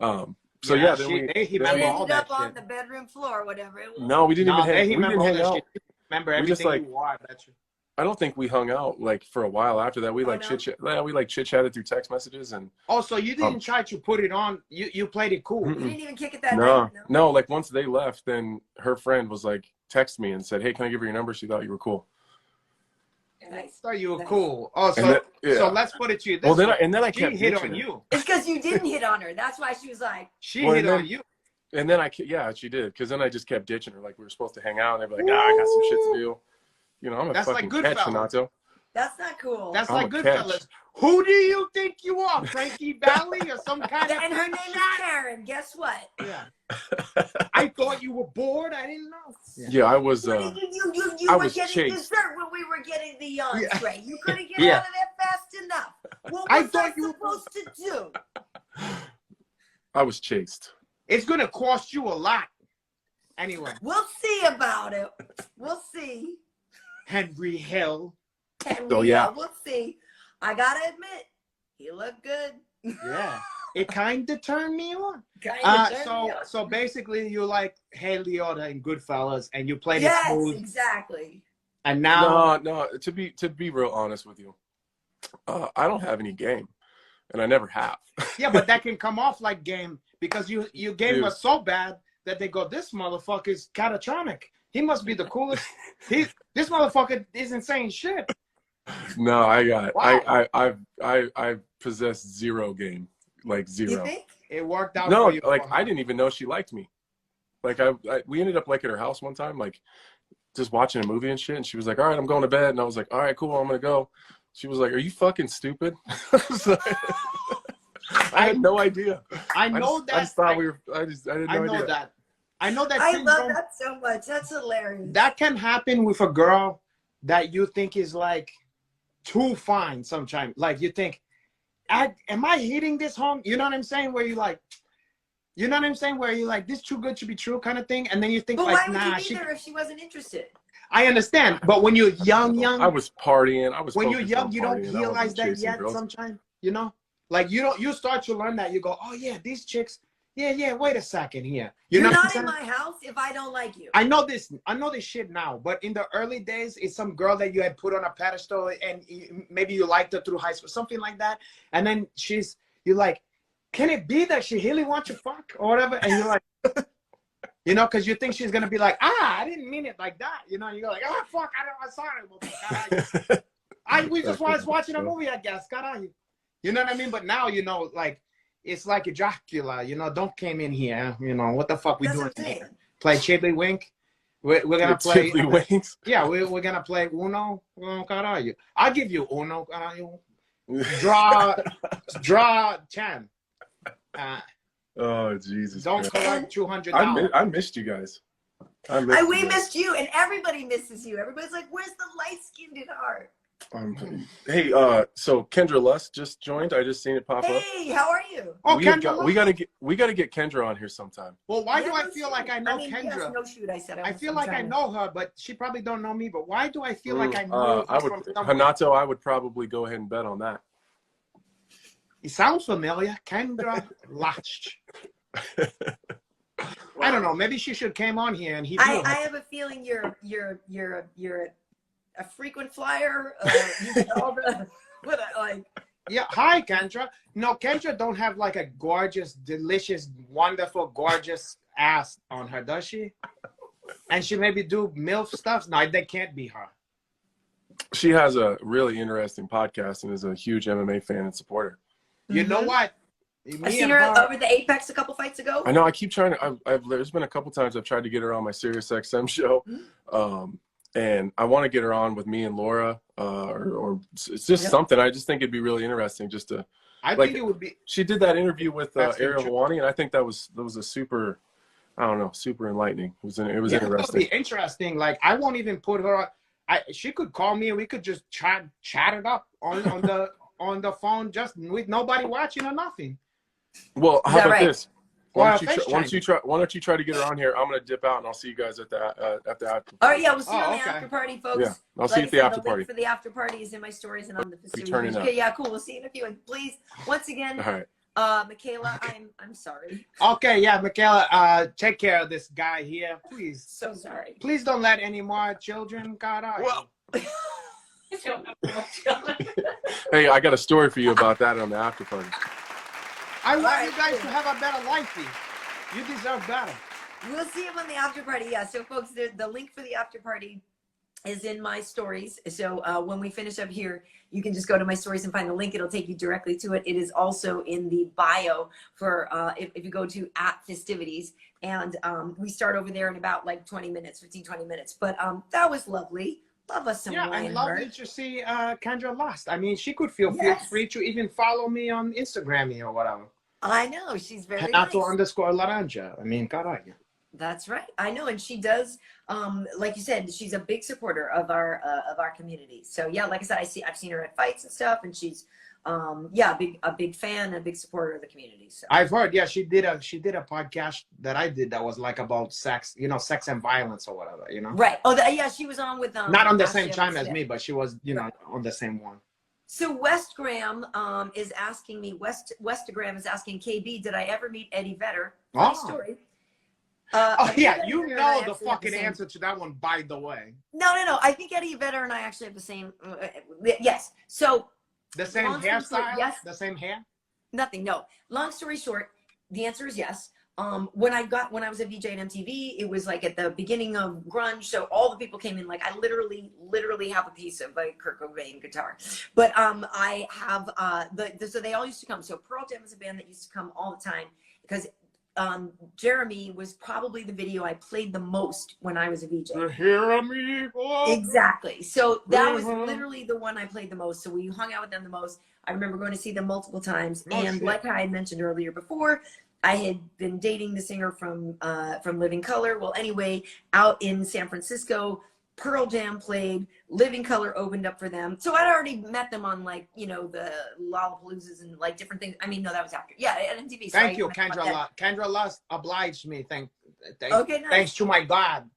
So yeah, then they We remember all ended that up on shit. the bedroom floor, whatever it was. no, we didn't No, even they hang. We remember didn't all hang that out. shit. Remember We everything just, like- you wore. That's true. I don't think we hung out like for a while after that. We like no? chit chatted through text messages and Also, you didn't try to put it on. You played it cool. You didn't even kick it that no, night. no. Like once they left, then her friend was like, text me and said, "Hey, can I give her your number?" She thought you were cool. Nice. So you were Nice. cool. Oh, so, And then- yeah. so let's put it to you this Well, then way. I She kept hit ditching on her. you. It's because you didn't hit on her. That's why she was like, She Well, hit and on then- you. And then yeah, she did. Because then I just kept ditching her. Like we were supposed to hang out, and they'd be like, I got some shit to do. You know, I'm a That's like fucking catch, Goodfellas. Renato. that's not cool. That's I'm like a Goodfellas. catch. Who do you think you are, Frankie Valley or some kind of? And her name is Karen. Guess what? Yeah. I thought you were bored. I didn't know. Yeah, I was. You I were was getting chased. dessert when we were getting the entree. You couldn't get Yeah. out of there fast enough. What I was I thought you were- supposed to do? I was chased. It's gonna cost you a lot. Anyway, We'll see about it. We'll see. Henry Hill. And Oh, yeah. we'll see. I gotta admit, he looked good. Yeah. It kind of turned me on. Kinda So basically, you like Hey Liotta in Goodfellas, and you played it yes, smooth. exactly. And now, No. To be real honest with you, I don't have any game, and I never have. Yeah, but that can come off like game because your game Dude. was so bad that they go, this motherfucker is catatonic. He must be the coolest. This motherfucker isn't saying shit. No, I got Wow. I possess zero game, like zero. You think? It worked out No, for you. like I didn't even know she liked me. Like we ended up like at her house one time, like just watching a movie and shit. And she was like, "All right, I'm going to bed." And I was like, "All right, cool, I'm gonna go." She was like, "Are you fucking stupid?" I had no idea. I know that. I just thought we were. I didn't know. I know that. I know that. I syndrome, love that so much. That's hilarious. that can happen with a girl that you think is like too fine sometimes. Like you think, am I hitting this home? You know what I'm saying? Where you like, you know what I'm saying? Where you like, this too good to be true kind of thing. And then you think But like, why would nah, you be there if she wasn't interested? I understand. But when you're young, I was partying. I was. when you're focused young, on you don't partying. I realize wasn't that chasing yet girls. sometimes, you know? Like you start to learn that. You go, oh yeah, these chicks, yeah, wait a second here. You're know what I'm not in saying? my house if I don't like you. I know this shit now, but in the early days, it's some girl that you had put on a pedestal and maybe you liked her through high school, something like that. And then you're like, can it be that she really wants to fuck or whatever? And you're like, you know, because you think she's going to be like, I didn't mean it like that. You know, you're like, oh, fuck, I'm sorry. We just was watching a movie, I guess. Caralho. You know what I mean? But now, you know, like, it's like a Dracula, you know, don't came in here, you know, what the fuck we That's doing what I'm saying. here? Play Chibley Wink? We're gonna play. Wings. Yeah, we're gonna play Uno. Caralho. I'll give you Uno. Caralho. Draw 10. Oh Jesus! Don't Christ. collect $200. I missed you guys. We missed you, and everybody misses you. Everybody's like, "Where's the light-skinned heart?" Hey, so Kendra Lust just joined. I just seen it pop up. Hey, how are you? Oh, we Kendra. gotta get Kendra on here sometime. Well, why Yeah, do I no feel shoot. like I know Yes, Kendra? no shoot. I said I feel like I know her, but she probably don't know me. But why do I feel like I know her I would, from somewhere? Renato, I would probably go ahead and bet on that. It sounds familiar. Kendra Lust. I don't know. Maybe she should came on here and he. I have a feeling you're a frequent flyer. You get all the like. Yeah. Hi, Kendra. No, Kendra don't have like a gorgeous, delicious, wonderful, gorgeous ass on her, does she? And she maybe do MILF stuff. No, that can't be her. She has a really interesting podcast and is a huge MMA fan and supporter. You know what? I've seen her over the Apex a couple fights ago. I know. I keep trying to. There's been a couple times I've tried to get her on my Sirius XM show, and I want to get her on with me and Laura, or it's just something. I just think it'd be really interesting just to. I think it would be. She did that interview with Ariel true. Helwani, and I think that was a super. I don't know, super enlightening. It was interesting. It would be interesting. Like I won't even put her. She could call me and we could just chat it up on the phone, just with nobody watching or nothing. Well, how about this? Why don't you try to get her on here? I'm gonna dip out and I'll see you guys at the after party. All right, yeah, we'll see you on the after party, folks. Yeah, I'll see you at the after party. Link for the after party is in my stories and on the festivities. turning up. Okay, yeah, cool. We'll see you in a few. And please, once again, All right. Michaela, I'm sorry. Okay, yeah, Michaela, take care of this guy here, please. So sorry. Please don't let any more children got out. Well, hey, I got a story for you about that on the after party. I want you guys to have a better life. You deserve better. We'll see him on the after party. Yeah. So, folks, the link for the after party is in my stories. So when we finish up here, you can just go to my stories and find the link. It'll take you directly to it. It is also in the bio for if you go to @Fistivities. And we start over there in about like 20 minutes. But that was lovely. Love us some Yeah, and lovely to see Kendra Lust. I mean, she could feel free to even follow me on Instagram or whatever. I know, she's very Renato nice. _Laranja. I mean, caralho. That's right. I know, and she does. Like you said, she's a big supporter of our community. So yeah, like I said, I've seen her at fights and stuff, and she's a big fan, a big supporter of the community. So I've heard, yeah, she did a podcast that I did that was like about sex, sex and violence or whatever, Right. Oh, yeah, she was on with not on the same time as me, but she was, on the same one. So West Graham is asking me. Westagram is asking KB, did I ever meet Eddie Vedder? Funny story. Yeah, the fucking answer to that one, by the way. No. I think Eddie Vedder and I actually have the same. Yes. So The same Long story short, hairstyle? yes. The same hair? Nothing. No. Long story short, the answer is yes. When I was a VJ at MTV, it was like at the beginning of grunge, so all the people came in. Like I literally have a piece of a Kurt Cobain guitar, but I have so they all used to come. So Pearl Jam is a band that used to come all the time because Jeremy was probably the video I played the most when I was a VJ. Exactly. So that was literally the one I played the most. So we hung out with them the most. I remember going to see them multiple times, and like I had mentioned earlier before, I had been dating the singer from Living Colour. Well, anyway, out in San Francisco, Pearl Jam played, Living Colour opened up for them. So I'd already met them on like, you know, the Lollapaloozas and like different things. I mean, no, that was after. Yeah, at MTV. Thank you, Kendra. Kendra Lust obliged me. Okay, nice. Thanks to my God.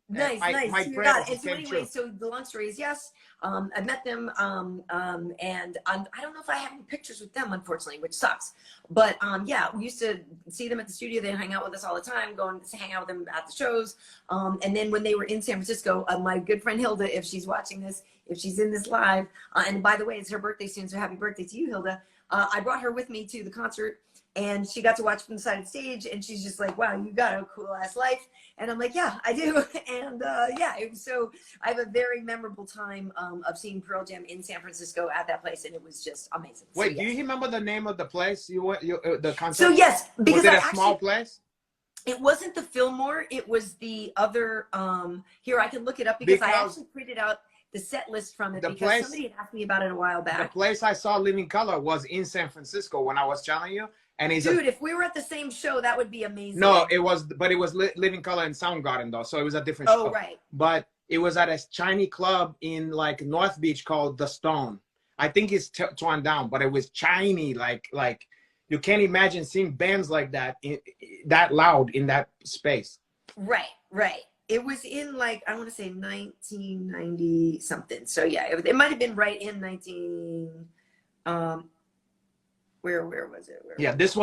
Nice. My So prayers and so came anyway, true. so the long story is yes. I met them, and I don't know if I have any pictures with them, unfortunately, which sucks. But yeah, we used to see them at the studio. They hang out with us all the time, going to hang out with them at the shows. And then when they were in San Francisco, my good friend Hilda, if she's watching this, if she's in this live, and by the way, it's her birthday soon, so happy birthday to you, Hilda. I brought her with me to the concert, and she got to watch from the side of the stage, and she's just like, wow, you got a cool ass life. And I'm like, yeah, I do. And yeah, it was so I have a very memorable time of seeing Pearl Jam in San Francisco at that place, and it was just amazing. Wait, so, do you remember the name of the place you went? The concert? So yes, because was it a small place? It wasn't the Fillmore. It was the other. Here, I can look it up because I actually printed out the set list from it because somebody had asked me about it a while back. The place I saw Living Colour was in San Francisco when I was telling you. And dude, if we were at the same show, that would be amazing. No, it was Living Colour in Soundgarden though, so it was a different show. Oh, right. But it was at a Chinese club in like North Beach called The Stone. I think it's torn down, but it was Chinese, like you can't imagine seeing bands like that that loud in that space. Right. It was in like, I want to say 1990 something. So yeah, it might have been right in 19. Where was it? This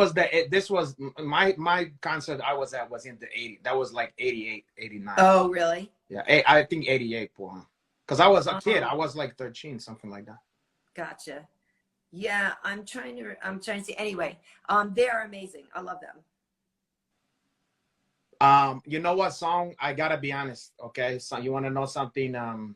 was my concert I was at was in the 80s. That was like 88, 89. Oh, really? Yeah, I think 88, because I was a kid. I was like 13, something like that. Gotcha. Yeah, I'm trying to see. Anyway, they are amazing. I love them. You know what song? I gotta be honest. Okay, so you want to know something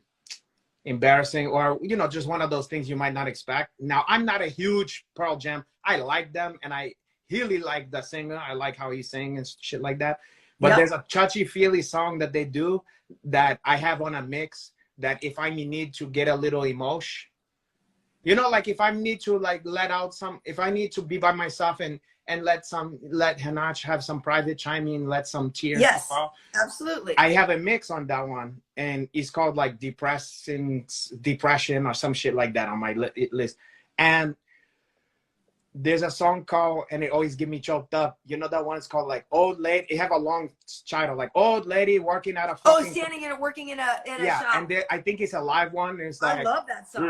embarrassing, or you know, just one of those things you might not expect. Now, I'm not a huge Pearl Jam. I like them, and I really like the singer. I like how he sings and shit like that. But there's a touchy feely song that they do that I have on a mix that if I need to get a little emotion, you know, like if I need to like let out some, if I need to be by myself and let Hanach have some private chime in, let some tears fall. Absolutely. I have a mix on that one, and it's called like depression or some shit like that on my list. And there's a song called, and it always get me choked up. You know that one? It's called like Old Lady. It have a long title, like Old Lady working at a fucking... working in a shop. Yeah, and I think it's a live one. It's like, I love that song.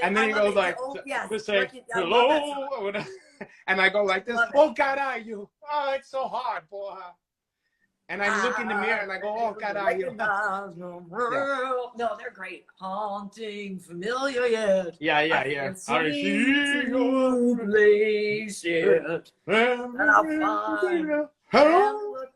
And then he goes like, hello, and I go like this. Oh God, you. Oh, it's so hard, boy. And I look in the mirror and I go, oh God, you. No, they're great. Haunting, familiar yet. Yeah. I see your place yet. And I'll find the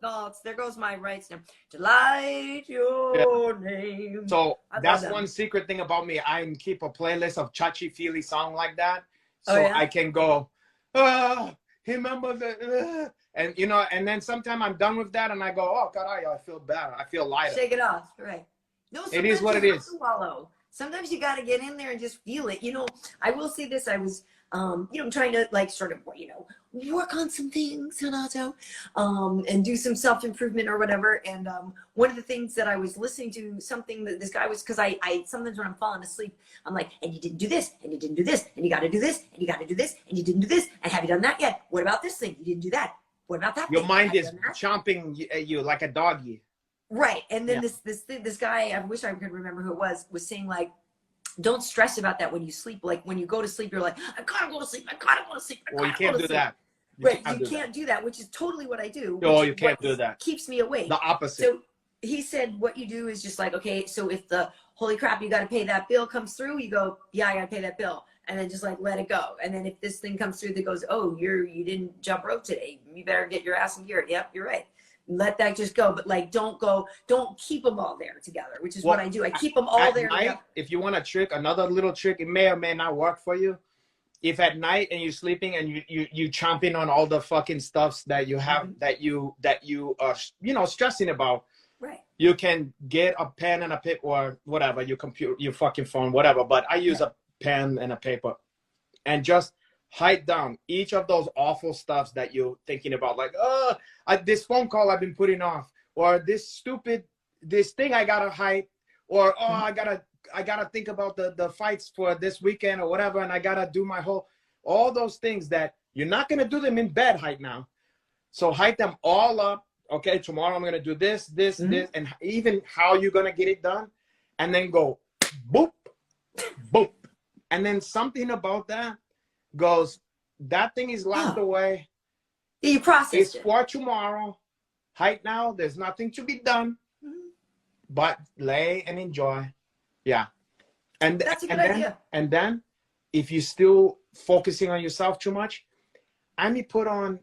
thoughts. There goes my rights now. To light your name. So that's one secret thing about me. I keep a playlist of touchy-feely song like that. So I can go, remember the... And you know, and then sometimes I'm done with that, and I go, "Oh God, I feel better. I feel lighter." Shake it off, right? No, it is what it is. Sometimes you got to get in there and just feel it. You know, I will say this: I was, you know, trying to like sort of, you know, work on some things, Renato, and do some self-improvement or whatever. And one of the things that I was listening to, something that this guy was, because I sometimes when I'm falling asleep, I'm like, and you didn't do this, and you didn't do this, and you got to do this, and you got to do this, and you didn't do this, and have you done that yet? What about this thing? You didn't do that. What about that? Your mind is chomping at you like a doggy. Right. And then this guy, I wish I could remember who it was saying like, don't stress about that when you sleep. Like when you go to sleep, you're like, I gotta go to sleep. Well, you can't do that. Right. You can't do that, which is totally what I do. Oh, you can't do that. Keeps me awake. The opposite. So he said what you do is just like, okay, so if the holy crap, you got to pay that bill comes through, you go, yeah, I got to pay that bill. And then just like let it go. And then if this thing comes through that goes, oh, you didn't jump rope today, you better get your ass in gear. Yep, you're right. Let that just go. But like, don't keep them all there together, which is what I do. I keep them all there night, together. If you want a trick, another little trick, it may or may not work for you. If at night and you're sleeping and you chomping on all the fucking stuffs that you have, that you are, you know, stressing about, right? You can get a pen and a paper or whatever, your computer, your fucking phone, whatever. But I use a pen and a paper and just write down each of those awful stuffs that you're thinking about, like, oh, this phone call I've been putting off, or this thing I gotta hide, or oh, I gotta think about the fights for this weekend or whatever, and I gotta do all those things that you're not gonna do them in bed right now. So hide them all up. Okay, tomorrow I'm gonna do this, and even how you're gonna get it done, and then go boop, boop, and then something about that goes, that thing is locked away. You process it's it. For tomorrow. Right now, there's nothing to be done, but lay and enjoy. Yeah. And that's a good idea. And then, if you're still focusing on yourself too much, I may put on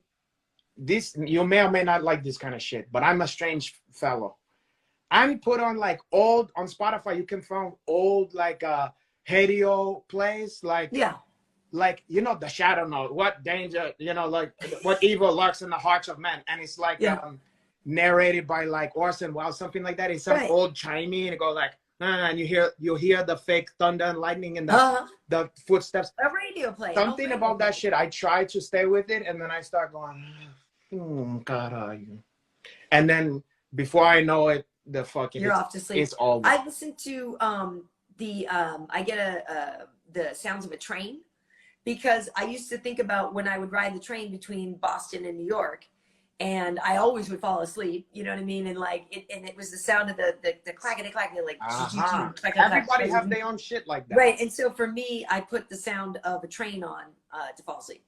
this. You may or may not like this kind of shit, but I'm a strange fellow. I may put on like old, on Spotify, you can find old like radio plays, like like, you know, the shadow note, what danger, you know, like what evil lurks in the hearts of men, and it's like narrated by like Orson Welles, something like that. It's some old chimey, and it goes like, and you'll hear the fake thunder and lightning and the footsteps. A radio play. Something about that shit. I try to stay with it, and then I start going, God, are you? And then before I know it, the fucking you're off to sleep. It's all. I listen to I get the sounds of a train, because I used to think about when I would ride the train between Boston and New York, and I always would fall asleep. You know what I mean? And like it was the sound of the clackety clackety, like everybody have their own shit like that, right? And so for me, I put the sound of a train on to fall asleep.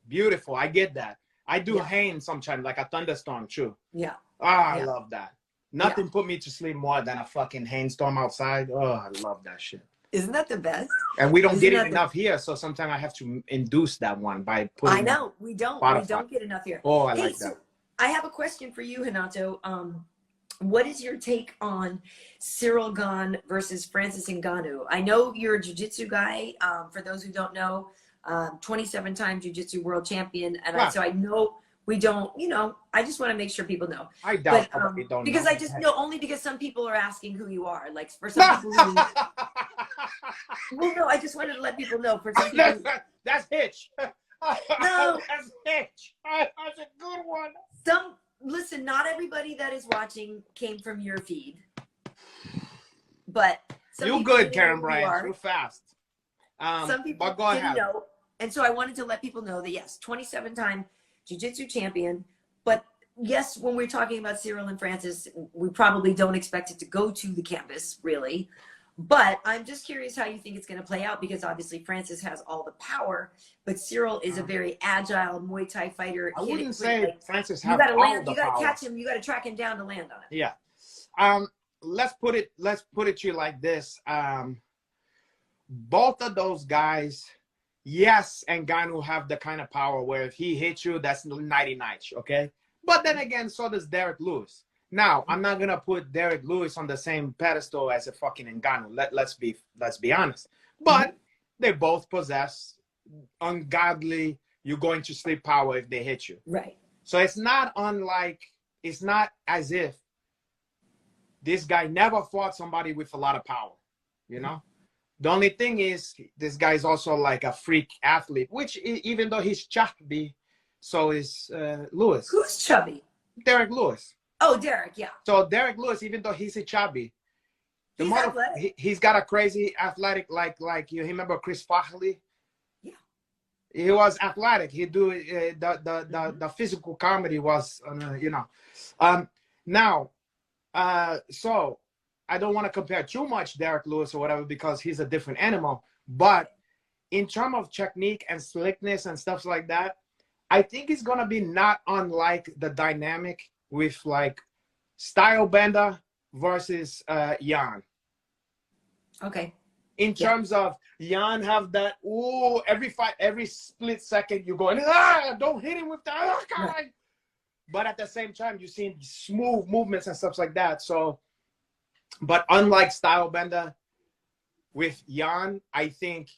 Beautiful. I get that. I do hail sometimes, like a thunderstorm too. Yeah. I love that. Nothing put me to sleep more than a fucking rainstorm outside. Oh, I love that shit. Isn't that the best? And we don't get it enough here, so sometimes I have to induce that one by putting. I know we don't get enough here. Oh, I like that. I have a question for you, Renato. What is your take on Ciryl Gane versus Francis Ngannou? I know you're a jiu-jitsu guy. For those who don't know, 27-time jiu-jitsu world champion, and so I know we don't. You know, I just want to make sure people know. I doubt we don't because know. I just know only because some people are asking who you are. Like for some people. Well, no, I just wanted to let people know. For some people, that's Hitch. No, that's Hitch. That's a good one. Listen, not everybody that is watching came from your feed, but you good, Karyn Bryant. You're fast. Some people didn't know, and so I wanted to let people know that yes, 27-time jiu-jitsu champion. But yes, when we're talking about Ciryl and Francis, we probably don't expect it to go to the canvas, really. But I'm just curious how you think it's going to play out, because obviously Francis has all the power, but Ciryl is a very agile Muay Thai fighter. I wouldn't say Francis has all the power. You got to catch him. You got to track him down to land on it. Yeah. Let's put it to you like this. Both of those guys, yes, and Ngannou have the kind of power where if he hits you, that's 99, okay? But then again, so does Derek Lewis. Now, I'm not gonna put Derek Lewis on the same pedestal as a fucking Ngannou. Let's be honest. But they both possess ungodly, you're going to sleep power if they hit you. Right. So it's not as if this guy never fought somebody with a lot of power, you know? The only thing is this guy's also like a freak athlete, which even though he's chubby, so is Lewis. Who's chubby? Derek Lewis. Oh, Derek, yeah. So Derek Lewis, even though he's a chubby, he's got a crazy athletic, like you remember Chris Farley? Yeah. He was athletic. He do the physical comedy was, you know. Now, so I don't want to compare too much Derek Lewis or whatever because he's a different animal. But in terms of technique and slickness and stuff like that, I think it's gonna be not unlike the dynamic with like Stylebender versus Jan. Okay. In terms of Jan have that, ooh, every split second you're going, don't hit him with that. Oh, God. Right. But at the same time, you're seeing smooth movements and stuff like that. So, but unlike Stylebender with Jan, I think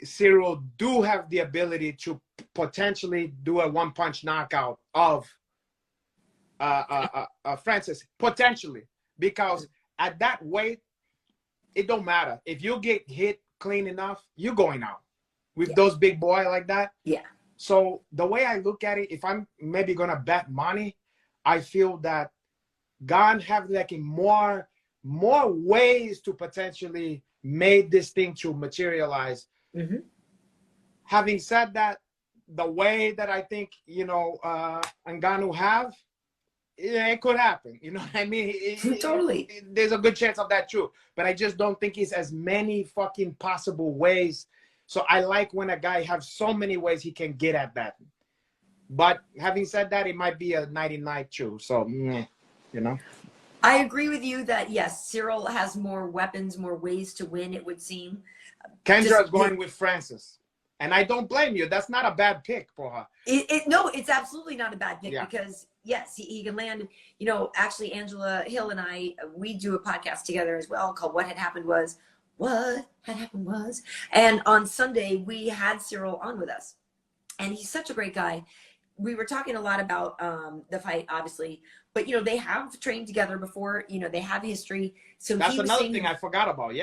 Cyril do have the ability to potentially do a one-punch knockout of Francis, potentially, because at that weight, it don't matter. If you get hit clean enough, you're going out with those big boy like that. Yeah. So the way I look at it, if I'm maybe gonna bet money, I feel that Gan have like more ways to potentially make this thing to materialize. Mm-hmm. Having said that, the way that I think, you know, Ngannou have, it could happen. You know what I mean? Totally. There's a good chance of that too. But I just don't think it's as many fucking possible ways. So I like when a guy has so many ways he can get at that. But having said that, it might be a nighty night too. So, you know. I agree with you that, yes, Cyril has more weapons, more ways to win, it would seem. Kendra's going with Francis. And I don't blame you. That's not a bad pick for her. No, it's absolutely not a bad pick because, yes, he can land. You know, actually, Angela Hill and I, we do a podcast together as well called What Had Happened Was. What Had Happened Was. And on Sunday, we had Cyril on with us. And he's such a great guy. We were talking a lot about the fight, obviously. But, you know, they have trained together before. You know, they have history. So that's another thing I forgot about,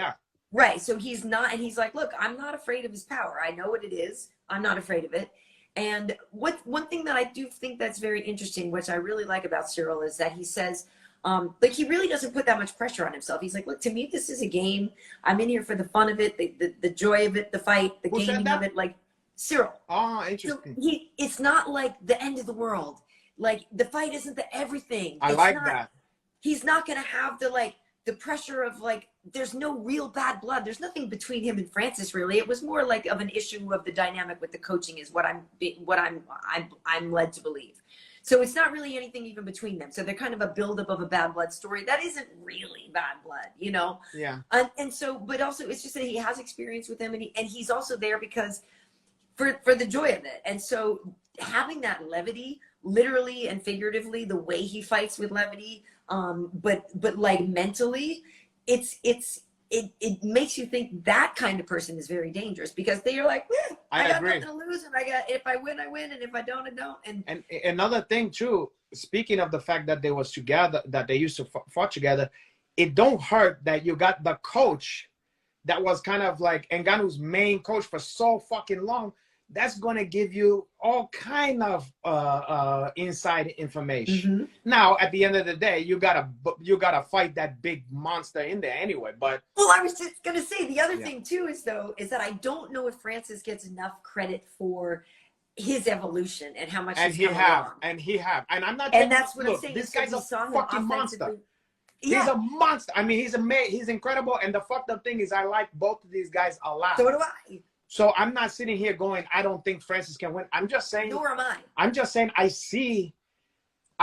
Right. So he's not, and he's like, look, I'm not afraid of his power. I know what it is. I'm not afraid of it. And one thing that I do think that's very interesting, which I really like about Cyril, is that he says, like, he really doesn't put that much pressure on himself. He's like, look, to me, this is a game. I'm in here for the fun of it, the joy of it, the fight, the gaming of it. Like, Cyril. Oh, interesting. So it's not like the end of the world. Like, the fight isn't the everything. I like that. He's not going to have the pressure of, like, there's no real bad blood. There's nothing between him and Francis, really. It was more like of an issue of the dynamic with the coaching is what I'm led to believe. So it's not really anything even between them. So they're kind of a buildup of a bad blood story. That isn't really bad blood, you know? Yeah. And so, but also it's just that he has experience with him and he's also there because for the joy of it. And so having that levity, literally and figuratively, the way he fights with levity, but like mentally, it makes you think that kind of person is very dangerous because they're like, I got nothing to lose, and if I win, I win, and if I don't, I don't. And another thing too, speaking of the fact that they was together, that they used to fought together, it don't hurt that you got the coach that was kind of like Ngannou's main coach for so fucking long. That's going to give you all kind of inside information. Mm-hmm. Now, at the end of the day, you gotta fight that big monster in there anyway. But well, I was just going to say the other thing too is that I don't know if Francis gets enough credit for his evolution and how much and he's he have, and I'm not. And that's what look, I'm saying. This guy's a fucking monster. Yeah. He's a monster. I mean, he's incredible. And the fucked up thing is, I like both of these guys a lot. So do I. So I'm not sitting here going, I don't think Francis can win. I'm just saying. Nor am I. I'm just saying I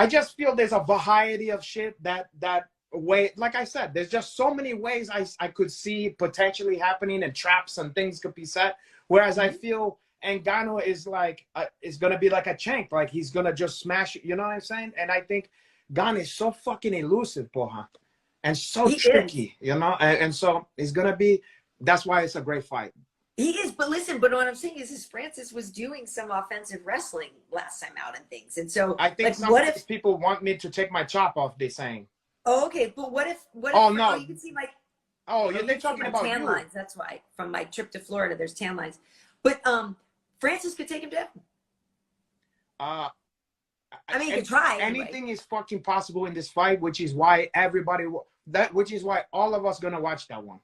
just feel there's a variety of shit that way. Like I said, there's just so many ways I could see potentially happening and traps and things could be set. Whereas I feel Ngannou is like, is going to be like a Chank. Like he's going to just smash it. You know what I'm saying? And I think Ngannou is so fucking elusive, Poha. And so tricky, you know? And so it's going to be, that's why it's a great fight. He is, but listen, but what I'm saying is Francis was doing some offensive wrestling last time out and things. And so I think like, people want me to take my chop off, they're saying. Oh, okay. But what if no. You can see my they're talking about tan lines. That's why. From my trip to Florida, there's tan lines. But Francis could take him down. I mean, you could try. Anything is fucking possible in this fight, which is why all of us gonna watch that one.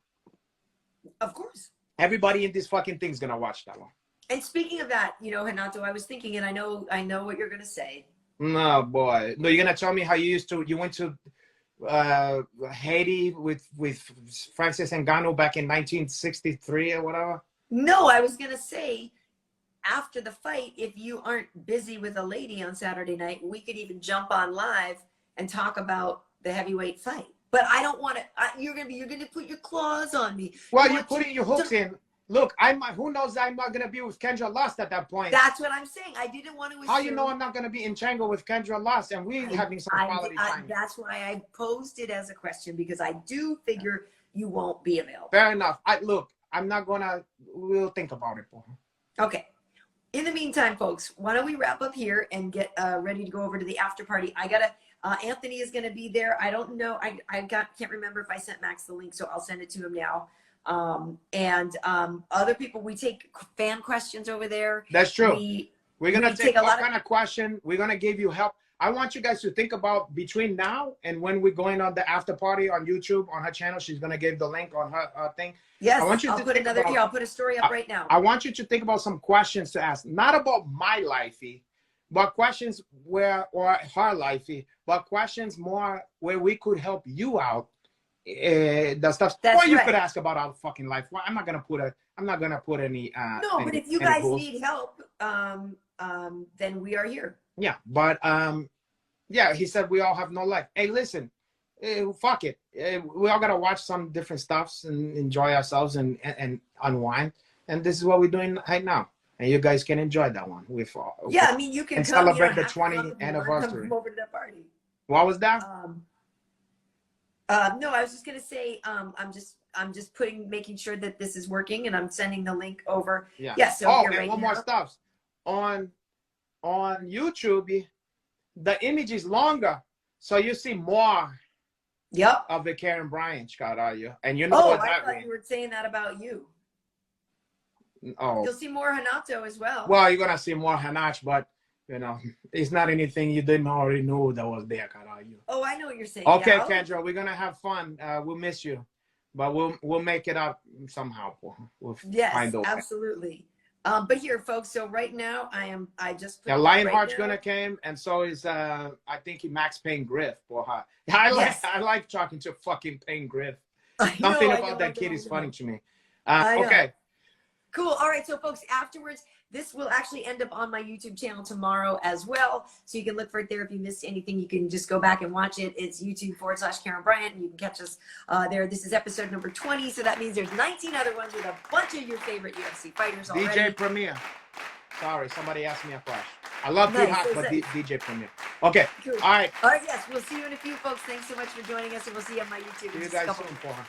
Of course. Everybody in this fucking thing's gonna watch that one. And speaking of that, you know, Renato, I was thinking, and I know what you're gonna say. No, boy. No, you're gonna tell me how you went to Haiti with Francis Ngannou back in 1963 or whatever? No, I was gonna say after the fight, if you aren't busy with a lady on Saturday night, we could even jump on live and talk about the heavyweight fight. But I don't want to. You're gonna put your claws on me. Well, you're putting your hooks in. Look, who knows? I'm not gonna be with Kendra Lust at that point. That's what I'm saying. I didn't want to assume. How you know I'm not gonna be in Chango with Kendra Lust and we're having some quality time? That's why I posed it as a question, because I do figure you won't be available. Fair enough. Look, I'm not gonna. We'll think about it. Okay. In the meantime, folks, why don't we wrap up here and get ready to go over to the after party? I gotta. Anthony is going to be there. I don't know. Can't remember if I sent Max the link, so I'll send it to him now. Other people, we take fan questions over there. That's true. We're going to take all kind of question. We're going to give you help. I want you guys to think about between now and when we're going on the after party on YouTube on her channel. She's going to give the link on her thing. Yes, I want you I'll to put think another about, here. I'll put a story up right now. I want you to think about some questions to ask, not about my lifey, but questions or her lifey, but questions more where we could help you out. The stuff. That's or you right. could ask about our fucking life. Well, I'm not gonna put any. No, but if you guys need help, then we are here. Yeah, but yeah, he said we all have no life. Hey, listen, fuck it. We all gotta watch some different stuffs and enjoy ourselves and unwind. And this is what we're doing right now. And you guys can enjoy that one. Yeah, I mean, you can and come, celebrate the 20th anniversary. Come over to the party. What was that? No, I was just gonna say, I'm just making sure that this is working, and I'm sending the link over. Yeah. Yeah. So and right one now. more stuff on YouTube. The image is longer, so you see more. Yep. Of the Karyn Bryant shot, are you? And you know what I that thought means. you were saying that about you. Oh. You'll see more Renato as well. Well, you're gonna see more Hanach, but you know, it's not anything you didn't already know that was there, Carayo. Oh, I know what you're saying. Okay, yeah, Kendra, we're gonna have fun. We'll miss you, but we'll make it up somehow. We'll find a way. Absolutely. But here, folks. So right now, I just. Yeah, Lionheart's gonna came, and so is I think Max Payne Griff for her. I like talking to fucking Payne Griff. Something about that kid is funny to me. Okay. Cool. All right. So, folks, afterwards, this will actually end up on my YouTube channel tomorrow as well. So you can look for it there. If you missed anything, you can just go back and watch it. It's YouTube.com/Karyn Bryant, and you can catch us there. This is episode number 20. So that means there's 19 other ones with a bunch of your favorite UFC fighters already. DJ Premier. Sorry, somebody asked me a question. I love Pete Hot, but DJ Premier. Okay. Cool. All right. All right. Yes. We'll see you in a few, folks. Thanks so much for joining us, and we'll see you on my YouTube. See you guys soon for her.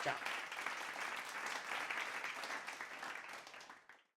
Ciao.